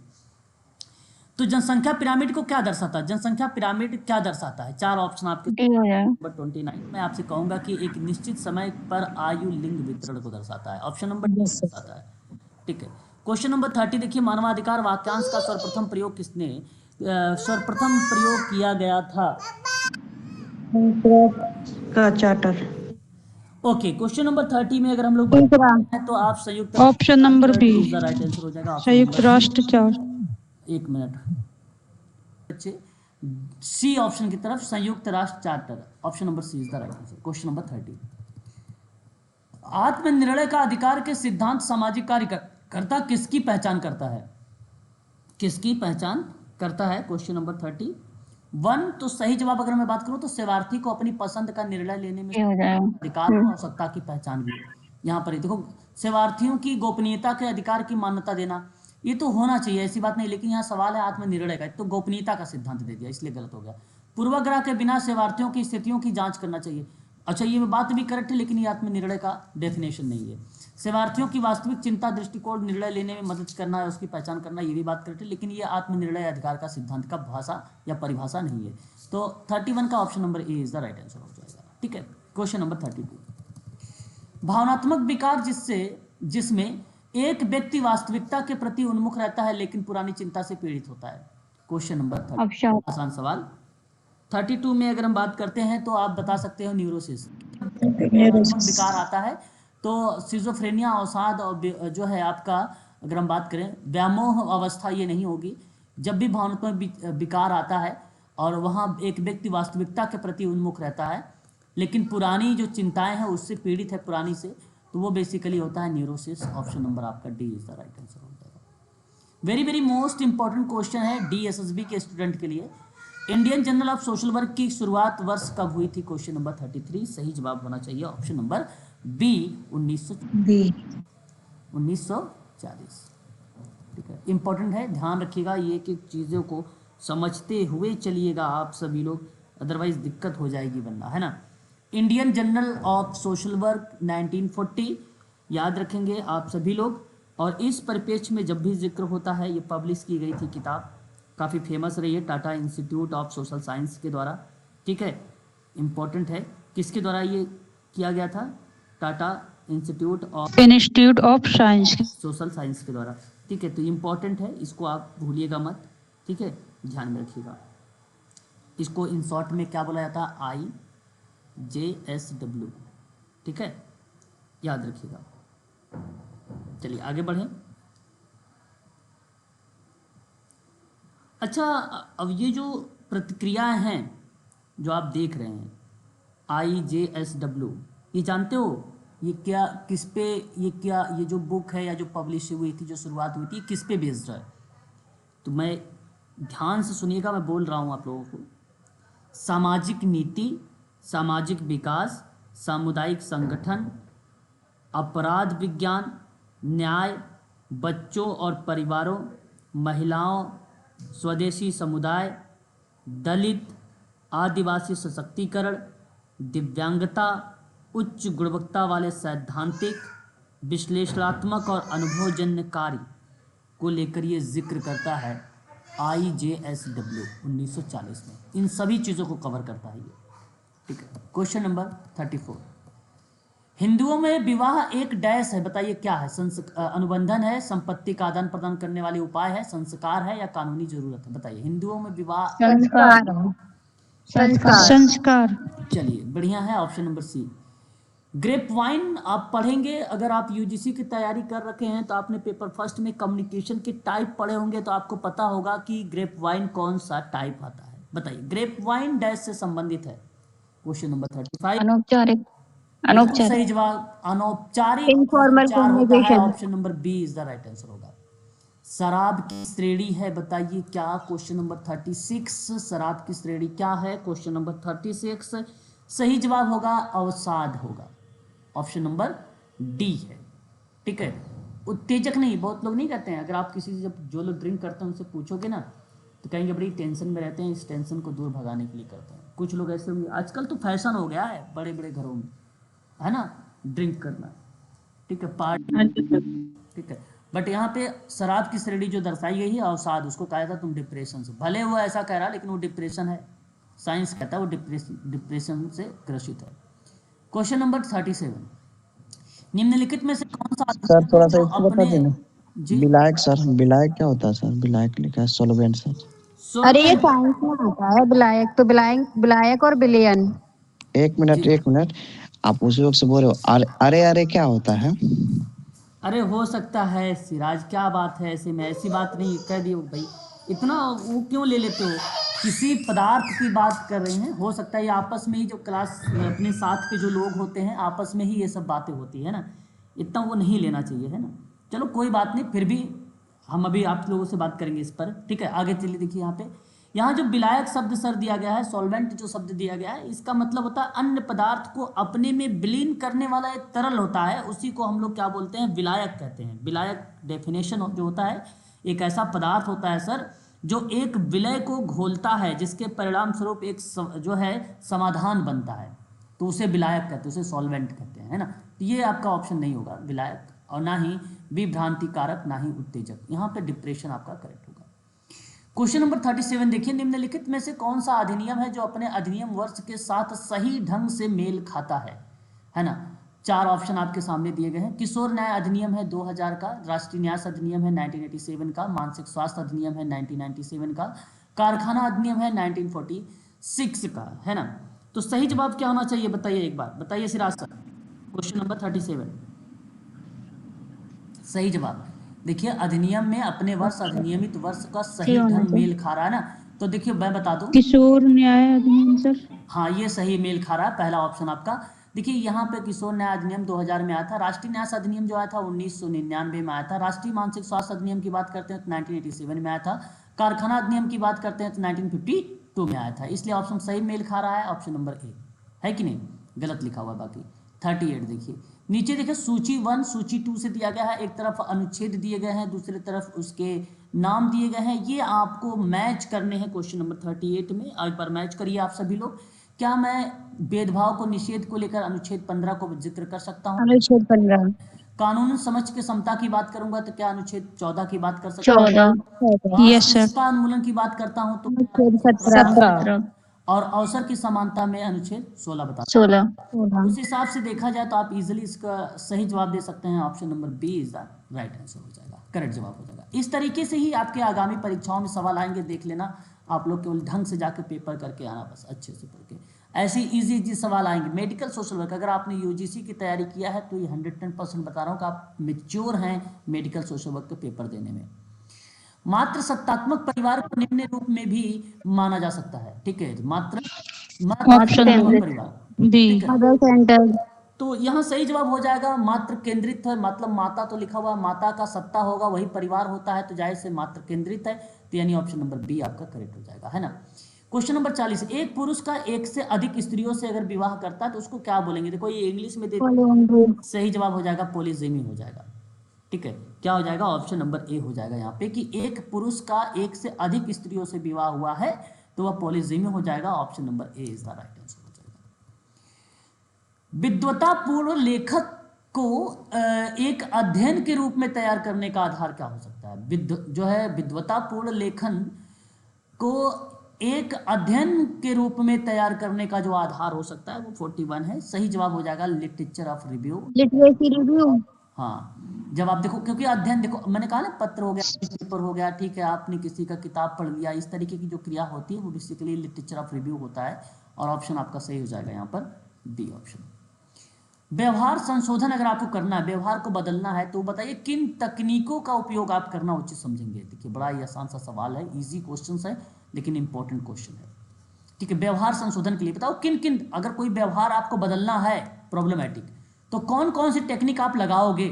तो जनसंख्या पिरामिड को क्या दर्शाता है? जनसंख्या पिरामिड क्या दर्शाता है? चार ऑप्शन आपके नंबर 29 मैं आपसे कहूंगा कि एक निश्चित समय पर आयु लिंग वितरण को दर्शाता है, ऑप्शन नंबर डी दर्शाता है। ठीक है, क्वेश्चन नंबर 30 देखिए, मानवाधिकार वाक्यांश का सर्वप्रथम प्रयोग किसने सर्वप्रथम प्रयोग किया गया था? का चार्टर। ओके, क्वेश्चन नंबर 30 में अगर हम लोग बात करते हैं तो आप संयुक्त option number B right answer हो जाएगा। संयुक्त राष्ट्र चार्टर। एक मिनट बच्चे, सी ऑप्शन की तरफ संयुक्त राष्ट्र charter, option number C is the right answer. Question number 30, आत्मनिर्णय का अधिकार के सिद्धांत सामाजिक कार्यकर्ता किसकी पहचान करता है? किसकी पहचान करता है? Question number 31। तो सही जवाब अगर मैं बात करूं तो सेवार्थी को अपनी पसंद का निर्णय लेने में अधिकार और सत्ता की पहचान भी। यहाँ पर देखो, सेवार्थियों की गोपनीयता के अधिकार की मान्यता देना, ये तो होना चाहिए, ऐसी बात नहीं, लेकिन यहाँ सवाल है आत्मनिर्णय का, तो गोपनीयता का सिद्धांत दे दिया इसलिए गलत हो गया। पूर्वाग्रह के बिना सेवार्थियों की स्थितियों की जांच करना चाहिए, अच्छा ये बात भी करेक्ट है, लेकिन ये आत्मनिर्णय का डेफिनेशन नहीं है। सेवार्थियों की वास्तविक चिंता दृष्टिकोण निर्णय लेने में मदद करना है, उसकी पहचान करना, ये भी बात करेक्ट है, लेकिन ये आत्मनिर्णय अधिकार का सिद्धांत का भाषा या परिभाषा नहीं है। तो 31 का option number A is the right answer हो जाएगा। ठीक है, क्वेश्चन नंबर 32, भावनात्मक विकार जिसमें एक व्यक्ति वास्तविकता के प्रति उन्मुख रहता है लेकिन पुरानी चिंता से पीड़ित होता है। क्वेश्चन नंबर 30, आसान सवाल। 32 में अगर हम बात करते हैं तो आप बता सकते हो न्यूरोसिस विकार आता है, तो सिजोफ्रेनिया अवसाद और जो है आपका, अगर हम बात करें व्यामोह अवस्था, ये नहीं होगी। जब भी भावनात्मक विकार आता है और वहाँ एक व्यक्ति वास्तविकता के प्रति उन्मुख रहता है लेकिन पुरानी जो चिंताएं हैं उससे पीड़ित है पुरानी से, तो वो बेसिकली होता है न्यूरोसिस। ऑप्शन नंबर आपका D is the right answer हो जाएगा। Very very most important question है DSSB के स्टूडेंट के लिए। Indian journal of social work की शुरुआत वर्ष कब हुई थी? Question number 33। सही जवाब होना चाहिए ऑप्शन नंबर बी, 1940। ठीक है, इंपॉर्टेंट है, ध्यान रखिएगा, ये कि चीज़ों को समझते हुए चलिएगा आप सभी लोग, अदरवाइज दिक्कत हो जाएगी वरना, है ना। Indian journal of social work 1940 याद रखेंगे आप सभी लोग। और इस परिप्रेक्ष्य में जब भी जिक्र होता है, ये पब्लिश की गई थी किताब, काफ़ी फेमस रही है, Tata institute of social science के द्वारा। ठीक है, इम्पोर्टेंट है, किसके द्वारा ये किया गया था? Tata institute of science. Social science के द्वारा। ठीक है, तो इम्पोर्टेंट है, इसको आप भूलिएगा मत। ठीक है, ध्यान में रखिएगा। इसको इन शॉर्ट में क्या बोला जाता है? IJSW। ठीक है, याद रखिएगा। चलिए आगे बढ़ें। अच्छा, अब ये जो प्रतिक्रियाएं हैं जो आप देख रहे हैं IJSW, ये जानते हो ये क्या, किस पे, ये क्या, ये जो बुक है या जो पब्लिश हुई थी, जो शुरुआत हुई थी, किस पे बेस्ड है? तो मैं ध्यान से सुनिएगा, मैं बोल रहा हूँ आप लोगों को। सामाजिक नीति, सामाजिक विकास, सामुदायिक संगठन, अपराध विज्ञान, न्याय, बच्चों और परिवारों, महिलाओं, स्वदेशी समुदाय, दलित, आदिवासी सशक्तिकरण, दिव्यांगता, उच्च गुणवत्ता वाले सैद्धांतिक, विश्लेषणात्मक और अनुभवजन्य कार्य को लेकर ये जिक्र करता है IJSW 1940 में। इन सभी चीज़ों को कवर करता है ये। ठीक है, क्वेश्चन नंबर 34। हिंदुओं में विवाह एक डैश है, बताइए क्या है? अनुबंधन है, संपत्ति का आदान प्रदान करने वाले उपाय है, संस्कार है या कानूनी जरूरत है? बताइए, हिंदुओं में विवाह संस्कार। चलिए बढ़िया है, option number C. Grape wine आप पढ़ेंगे, अगर आप UGC की तैयारी कर रखे हैं तो आपने पेपर फर्स्ट में कम्युनिकेशन के टाइप पढ़े होंगे, तो आपको पता होगा कि ग्रेप वाइन कौन सा टाइप आता है। बताइए, ग्रेप वाइन डैश से संबंधित है? Question number 35। अनौपचारिक। सही जवाब अनौपचारिक इनफॉर्मल होता है, communication. Option number B is the right answer होगा। शराब की श्रेणी है, बताइए क्या? क्वेश्चन नंबर 36, शराब की श्रेणी क्या है? क्वेश्चन नंबर 36 सही जवाब होगा अवसाद होगा, ऑप्शन नंबर डी है। ठीक है, उत्तेजक नहीं, बहुत लोग नहीं कहते हैं, अगर आप किसी से, जब जो लोग ड्रिंक करते हैं उनसे पूछोगे ना तो कहेंगे बड़ी टेंशन में रहते हैं, इस टेंशन को दूर भगाने के लिए करते हैं। कुछ लोग ऐसे होंगे, आजकल तो फैशन हो गया है बड़े बड़े घरों में, है ना, ड्रिंक करना। ठीक है, पार्टी। ठीक है, बट यहाँ पे शराब की श्रेणी जो दर्शाई गई है अवसाद, उसको कहा था तुम डिप्रेशन से, भले वो ऐसा कह रहा लेकिन वो डिप्रेशन है, साइंस कहता है वो डिप्रेशन से ग्रसित है। Question number 37। निम्नलिखित में से कौन सा सर थोड़ा सा जो इसको बता अपने देना। जी विलायक सर, विलायक क्या होता है सर? विलायक लिखा है, सॉल्वेंट सर। अरे ये solvent- साइंस में आता है। विलायक तो विलायक और विलयन। एक मिनट, आप उसी वक्त से बोल रहे हो अरे अरे क्या होता है? अरे हो सकता है सिराज, क्या बात है, ऐसे में ऐसी बात नहीं, कह दियो भाई, इतना वो क्यों ले लेते हो? किसी पदार्थ की बात कर रहे हैं, हो सकता है ये आपस में ही, जो क्लास अपने साथ के जो लोग होते हैं आपस में ही ये सब बातें होती है ना, इतना वो नहीं लेना चाहिए, है ना। चलो कोई बात नहीं, फिर भी हम अभी आप लोगों से बात करेंगे इस पर। ठीक है, आगे चलिए। देखिए यहाँ जो विलायक शब्द सर दिया गया है, सॉल्वेंट जो शब्द दिया गया है, इसका मतलब होता है अन्य पदार्थ को अपने में विलीन करने वाला एक तरल होता है, उसी को हम लोग क्या बोलते हैं? विलायक कहते हैं। विलायक डेफिनेशन जो होता है, एक ऐसा पदार्थ होता है सर जो एक विलय को घोलता है, जिसके परिणाम स्वरूप एक जो है समाधान बनता है, तो उसे विलायक कहते हैं, उसे सॉल्वेंट कहते हैं, है ना। तो ये आपका ऑप्शन नहीं होगा विलायक, और ना ही विभ्रांतिकारक, ना ही उत्तेजक। यहाँ पे डिप्रेशन आपका करेक्ट होगा। क्वेश्चन नंबर 37 देखिए, निम्नलिखित में से कौन सा अधिनियम है जो अपने अधिनियम वर्ष के साथ सही ढंग से मेल खाता है ना। 4 ऑप्शन आपके सामने दिए गए हैं। किशोर न्याय अधिनियम है 2000 का, राष्ट्रीय न्यास अधिनियम है 1987 का, मानसिक स्वास्थ्य अधिनियम है 1997 का, कारखाना अधिनियम है 1946 का, है ना। तो सही जवाब क्या होना चाहिए बताइए, एक बार बताइए सिराज सर। क्वेश्चन नंबर 37 सही जवाब। देखिए, अधिनियम में अपने वर्ष, अधिनियमित वर्ष का सही ढंग मेल खा रहा है ना। तो देखिए मैं बता दूं, किशोर न्याय अधिनियम सर। हाँ ये सही मेल खा रहा है, पहला ऑप्शन आपका। देखिए यहाँ पे किशोर न्याय अधिनियम 2000 में आया था, राष्ट्रीय न्यास अधिनियम जो आया था 1999 में आया था, राष्ट्रीय मानसिक स्वास्थ्य अधिनियम की बात करते हैं तो 1987 में आया था, कारखाना अधिनियम की बात करते हैं तो 1952 में आया था। इसलिए ऑप्शन सही मेल खा रहा है, ऑप्शन नंबर ए है कि नहीं, गलत लिखा हुआ बाकी। 38 देखिए नीचे देखिए सूची 1 सूची 2 से दिया गया है, एक तरफ अनुच्छेद दिए गए हैं, दूसरी तरफ उसके नाम दिए गए हैं, ये आपको मैच करने हैं क्वेश्चन नंबर 38 में। एक बार मैच करिए आप सभी लोग। क्या मैं भेदभाव को निषेध को लेकर अनुच्छेद 15 को जिक्र कर सकता हूँ? अनुच्छेद 15, कानून समझ के समता की बात करूंगा तो क्या अनुच्छेद 14 की बात कर सकता हूँ? 14, यस सर। वास्तविकता उन्मूलन की बात करता हूँ तो अनुच्छेद 17, 17, और अवसर की समानता में अनुच्छेद 16 बता। 16, उस हिसाब से देखा जाए तो आप इजीली इसका सही जवाब दे सकते हैं, option number B is the right answer हो जाएगा, करेक्ट जवाब हो जाएगा। इस तरीके से ही आपके आगामी परीक्षाओं में सवाल आएंगे, देख लेना। आप लोग केवल ढंग से जाकर पेपर करके आना, बस अच्छे से पढ़ के। ऐसे इजी इजी सवाल आएंगे। मेडिकल सोशल वर्क अगर आपने यूजीसी की तैयारी किया है तो ये 110% बता रहा हूँ कि आप मेच्योर हैं मेडिकल सोशल वर्क के पेपर देने में। मात्र सत्तात्मक परिवार को निम्न रूप में भी माना जा सकता है, ठीक है, मात्र ऑप्शन सत्तात्मक परिवार, बी। ठीक है। मदर सेंटर, तो यहाँ सही जवाब हो जाएगा मात्र केंद्रित है, मतलब माता तो लिखा हुआ, माता का सत्ता होगा वही परिवार होता है, तो जाहिर से मात्र केंद्रित है, तो यानी ऑप्शन नंबर बी आपका करेक्ट हो जाएगा, है ना। क्वेश्चन नंबर 40, एक पुरुष का एक से अधिक स्त्रियों से अगर विवाह करता है तो उसको क्या बोलेंगे? देखो ये इंग्लिश में दे, सही जवाब हो जाएगा पोलिजेमी हो जाएगा, ठीक है। क्या हो जाएगा? ऑप्शन नंबर ए हो जाएगा यहाँ पे कि एक पुरुष का एक से अधिक स्त्रियों से विवाह हुआ है तो वह पोलिजेमी हो जाएगा, option number A is the right answer हो जाएगा। विद्वतापूर्ण लेखक को एक अध्ययन के रूप में तैयार करने का आधार क्या हो सकता है? जो है विद्वतापूर्ण लेखन को एक अध्ययन के रूप में तैयार करने का जो आधार हो सकता है वो 41 है, सही जवाब हो जाएगा literature of review, literacy review. हाँ, जब आप देखो, क्योंकि अध्ययन देखो मैंने कहा ना, पत्र हो गया, पेपर हो गया, ठीक है, आपने किसी का किताब पढ़ लिया, इस तरीके की जो क्रिया होती है वो बेसिकली लिटरेचर ऑफ रिव्यू होता है, और ऑप्शन आपका सही हो जाएगा यहाँ पर बी ऑप्शन। व्यवहार संशोधन अगर आपको करना है, व्यवहार को बदलना है, तो बताइए किन तकनीकों का उपयोग आप करना उचित समझेंगे? देखिए बड़ा ही आसान सा सवाल है, इजी क्वेश्चन है लेकिन इंपॉर्टेंट क्वेश्चन है, ठीक है। व्यवहार संशोधन के लिए बताओ किन किन, अगर कोई व्यवहार आपको बदलना है प्रॉब्लमेटिक, तो कौन कौन सी टेक्निक आप लगाओगे?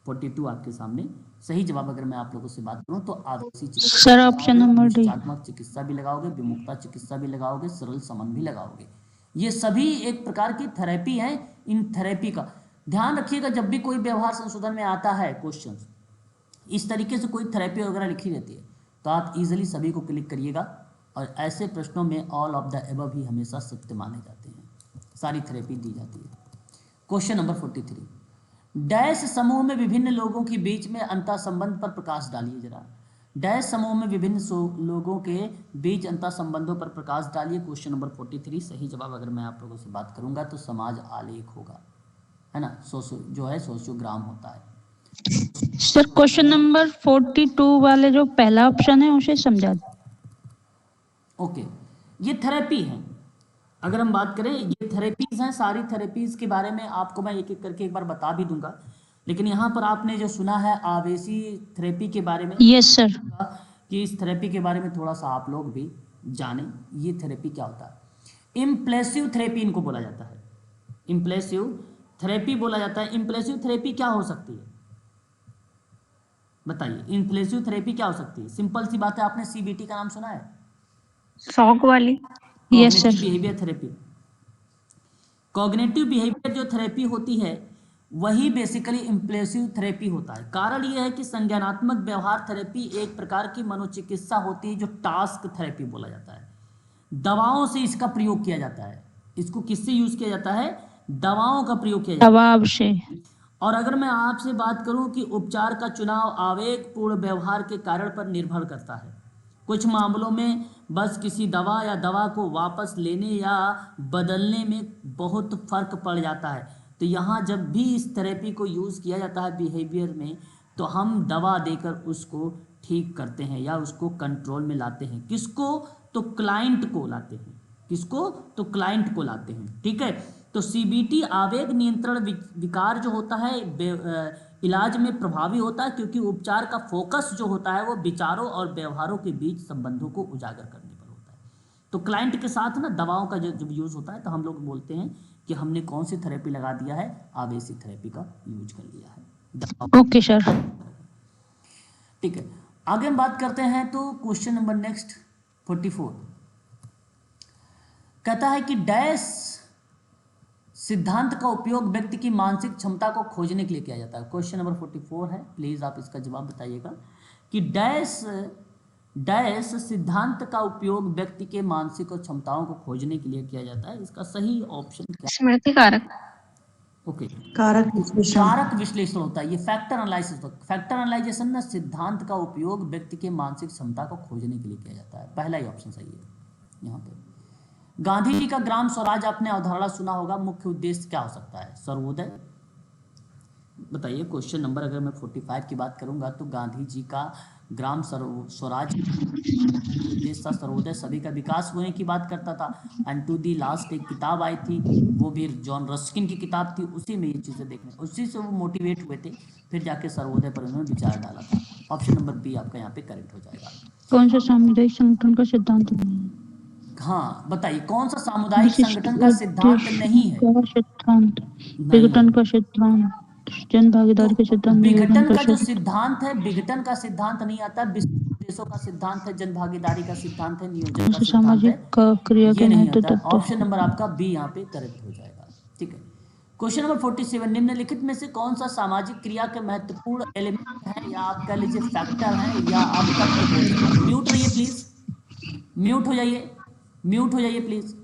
42 आपके सामने। सही जवाब अगर मैं आप लोगों से बात करूं तो आदर्शी सर ऑप्शन नंबर डी। चिकित्सा भी लगाओगे, विमुक्ता चिकित्सा भी लगाओगे, सरल समन भी लगाओगे। ये सभी एक प्रकार की थेरेपी है। इन थेरेपी का ध्यान रखिएगा, जब भी कोई व्यवहार संशोधन में आता है क्वेश्चन, इस तरीके से कोई थेरेपी वगैरह लिखी रहती है तो आप इजीली सभी को क्लिक करिएगा, और ऐसे प्रश्नों में ऑल ऑफ द एबव ही हमेशा सत्य माने जाते हैं, सारी थेरेपी दी जाती है। क्वेश्चन नंबर 43, डैश समूह में विभिन्न लोगों के बीच में अंतर संबंध पर प्रकाश डालिए जरा। डैश समूह में विभिन्न लोगों के बीच अंतर संबंधों पर प्रकाश डालिए। क्वेश्चन नंबर 43, सही जवाब अगर मैं आप लोगों से बात करूंगा तो समाज आलेख होगा, है ना, जो है सोशियोग्राम होता है। सर क्वेश्चन नंबर 42 वाले जो पहला ऑप्शन है उसे समझा दो। ओके, ये थेरेपी है, अगर हम बात करें ये थेरेपीज हैं, सारी थेरेपीज के बारे में आपको मैं एक एक करके एक बार बता भी दूंगा, लेकिन यहाँ पर आपने जो सुना है आवेशी थेरेपी के बारे में, यस सर, कि इस थेरेपी के बारे में थोड़ा सा आप लोग भी जानें, ये थेरेपी क्या होता है। इम्प्लेसिव थेरेपी इनको बोला जाता है, इम्प्लेसिव थेरेपी बोला जाता है। इम्प्लेसिव थेरेपी क्या हो सकती है बताइए? इम्प्लेसिव थेरेपी क्या हो सकती है? सिंपल सी बात है, आपने सीबीटी का नाम सुना है? शौक वाली। Yes sir. Behaviour therapy, cognitive behaviour जो थेरेपी होती है वही बेसिकली इम्प्लेसिव थेरेपी होता है। कारण यह है कि संज्ञानात्मक व्यवहार थेरेपी एक प्रकार की मनोचिकित्सा होती है जो टास्क थेरेपी बोला जाता है। दवाओं से इसका प्रयोग किया जाता है। इसको किससे यूज किया जाता है? दवाओं का प्रयोग किया जाता है, दबाव से। और अगर मैं आपसे बात करूं कि उपचार का चुनाव आवेगपूर्ण व्यवहार के कारण पर निर्भर करता है। कुछ मामलों में बस किसी दवा या दवा को वापस लेने या बदलने में बहुत फर्क पड़ जाता है। तो यहाँ जब भी इस थेरेपी को यूज़ किया जाता है बिहेवियर में, तो हम दवा देकर उसको ठीक करते हैं या उसको कंट्रोल में लाते हैं। किसको? तो क्लाइंट को लाते हैं। किसको? तो क्लाइंट को लाते हैं, ठीक है। तो सीबीटी आवेग नियंत्रण विकार जो होता है इलाज में प्रभावी होता है, क्योंकि उपचार का फोकस जो होता है वो विचारों और व्यवहारों के बीच संबंधों को उजागर करने पर होता है। तो क्लाइंट के साथ ना दवाओं का जब यूज़ होता है तो हम लोग बोलते हैं कि हमने कौन सी थेरेपी लगा दिया है, आवेसी थेरेपी का यूज कर लिया है। Okay sir. ठीक है, आगे हम बात करते हैं तो क्वेश्चन नंबर नेक्स्ट 44 कहता है कि डैश सिद्धांत का उपयोग व्यक्ति की मानसिक क्षमता को खोजने के लिए किया जाता है। क्वेश्चन नंबर 44 है, प्लीज आप इसका जवाब बताइएगा कि डैश सिद्धांत का उपयोग व्यक्ति के मानसिक क्षमताओं को खोजने के लिए किया जाता है। इसका सही ऑप्शन क्या है? स्मृति कारक। ओके, कारक विश्लेषण। कारक विश्लेषण होता है, ये फैक्टर एनालिसिस होता है। फैक्टर एनालाइजेशन ना सिद्धांत का उपयोग व्यक्ति के मानसिक क्षमता को खोजने के लिए किया जाता है। पहला ही ऑप्शन सही है यहाँ पे। गांधी जी का ग्राम स्वराज आपने अवधारणा सुना होगा, मुख्य उद्देश्य क्या हो सकता है? सर्वोदय। बताइए क्वेश्चन नंबर, अगर मैं 45 की बात करूंगा तो गांधी जी का ग्राम स्वराज उद्देश्य था सर्वोदय, सभी का विकास होने की बात करता था। एंड टू दी लास्ट एक किताब आई थी, वो भी जॉन रस्किन की किताब थी, उसी में ये चीजें देखने, उसी से वो मोटिवेट हुए थे, फिर जाके सर्वोदय पर उन्होंने विचार डाला था। ऑप्शन नंबर बी आपका यहाँ पे करेक्ट हो जाएगा। कौन सा सामुदायिक संगठन का सिद्धांत नहीं है? हाँ बताइए, कौन सा सामुदायिक विशिष्ट संगठन का सिद्धांत नहीं है? का सिद्धांत, नहीं विघटन है। का सिद्धांत, जन भागीदारी का सिद्धांत, नियोजन विघटन का का जो सिद्धांत। सिद्धांत है, विघटन का सिद्धांत नहीं आता। देशों का सिद्धांत है, जन भागीदारी का सिद्धांत है, नियोजन का सिद्धांत सामाजिक है, क्रिया के ये नहीं महत्व आता। ऑप्शन नंबर आपका बी यहाँ पे करेक्ट हो जाएगा। ठीक है, क्वेश्चन नंबर 47 निम्नलिखित में से कौन सा सामाजिक क्रिया के महत्वपूर्ण एलिमेंट है, या आप कह लीजिए फैक्टर है, या आप तत्व बोल सकते हैं। म्यूट रहिए प्लीज, म्यूट हो जाइए, म्यूट हो जाइए प्लीज।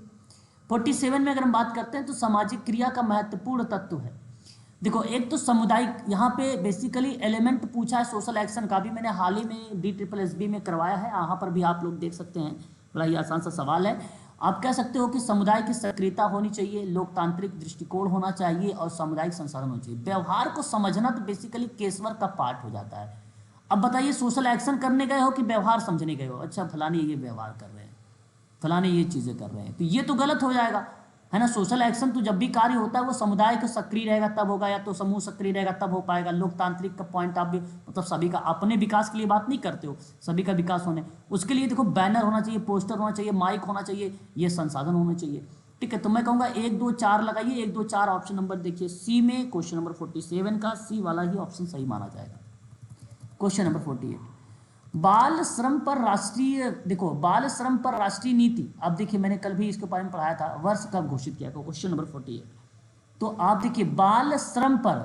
47 में अगर हम बात करते हैं तो सामाजिक क्रिया का महत्वपूर्ण तत्व है। देखो, एक तो सामुदायिक, यहाँ पे बेसिकली एलिमेंट पूछा है सोशल एक्शन का, भी मैंने हाल ही में DSSB में करवाया है, यहाँ पर भी आप लोग देख सकते हैं। बड़ा ही आसान सा सवाल है। आप कह सकते हो कि समुदाय की सक्रियता होनी चाहिए, लोकतांत्रिक दृष्टिकोण होना चाहिए और सामुदायिक संसाधन होना चाहिए। व्यवहार को समझना तो बेसिकली केसवर का पार्ट हो जाता है। अब बताइए, सोशल एक्शन करने गए हो कि व्यवहार समझने गए हो? अच्छा, फलाने ये व्यवहार कर रहे हैं, फलाने ये चीज़ें कर रहे हैं, तो ये तो गलत हो जाएगा, है ना। सोशल एक्शन तो जब भी कार्य होता है वो समुदाय को सक्रिय रहेगा तब होगा, या तो समूह सक्रिय रहेगा तब हो पाएगा। लोकतांत्रिक का पॉइंट आप भी मतलब सभी का अपने विकास के लिए बात नहीं करते हो, सभी का विकास होने, उसके लिए देखो बैनर होना चाहिए, पोस्टर होना चाहिए, माइक होना चाहिए, ये संसाधन होने चाहिए। ठीक है, तो मैं कहूँगा 1 2 4 लगाइए, 1 2 4 ऑप्शन नंबर देखिए सी में, क्वेश्चन नंबर 47 का सी वाला ही ऑप्शन सही माना जाएगा। क्वेश्चन नंबर 48, बाल श्रम पर राष्ट्रीय, देखो बाल श्रम पर राष्ट्रीय नीति, अब देखिए मैंने कल भी इसके बारे में पढ़ाया था, वर्ष कब घोषित किया? क्वेश्चन नंबर 48, तो आप देखिए बाल श्रम पर,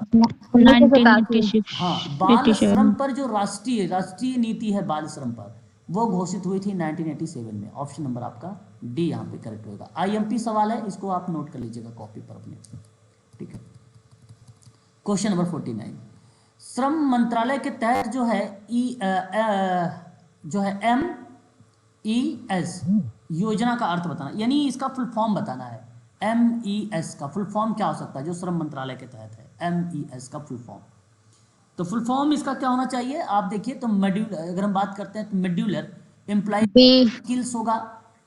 1986। हाँ बाल श्रम पर जो राष्ट्रीय नीति है बाल श्रम पर, वो घोषित हुई थी 1987 में। ऑप्शन नंबर आपका डी यहाँ पे करेक्ट होगा। IMP सवाल है, इसको आप नोट कर लीजिएगा कॉपी पर अपने। ठीक है, क्वेश्चन नंबर 49, श्रम मंत्रालय के तहत जो है MES योजना का अर्थ बताना, यानी इसका फुल फॉर्म बताना है। MES का फुल फॉर्म क्या हो सकता है जो श्रम मंत्रालय के तहत है? MES का फुल फॉर्म, तो फुल फॉर्म इसका क्या होना चाहिए? आप देखिए तो मॉड्यूल, अगर हम बात करते हैं तो मॉड्यूलर एम्प्लॉय स्किल्स होगा।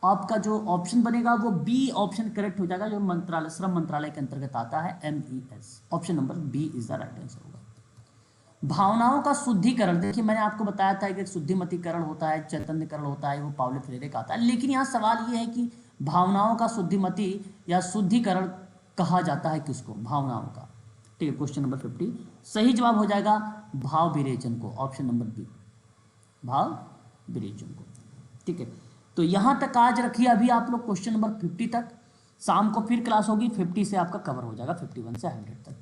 आपका जो ऑप्शन बनेगा वो बी ऑप्शन करेक्ट हो जाएगा, जो मंत्रालय, श्रम मंत्रालय के अंतर्गत आता है MES। Option number B is the right answer होगा। भावनाओं का शुद्धिकरण, देखिए मैंने आपको बताया था कि शुद्धिमतीकरण होता है, चैतन्यकरण होता है, वो पाउलो फ्रेरे का आता है, लेकिन यहाँ सवाल ये है कि भावनाओं का शुद्धिमती या शुद्धिकरण कहा जाता है किसको? भावनाओं का। ठीक है, क्वेश्चन नंबर 50 सही जवाब हो जाएगा भाव विरेचन को, ऑप्शन नंबर बी, भाव विरेचन को। ठीक है, तो यहाँ तक आज रखिए अभी आप लोग क्वेश्चन नंबर 50 तक, शाम को फिर क्लास होगी, 50 से आपका कवर हो जाएगा, 51 से 100 तक।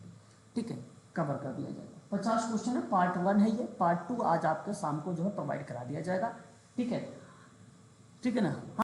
ठीक है, कवर कर दिया जाएगा। 50 क्वेश्चन है, पार्ट 1 है ये, पार्ट 2 आज आपके शाम को जो है प्रोवाइड करा दिया जाएगा। ठीक है, ठीक है ना।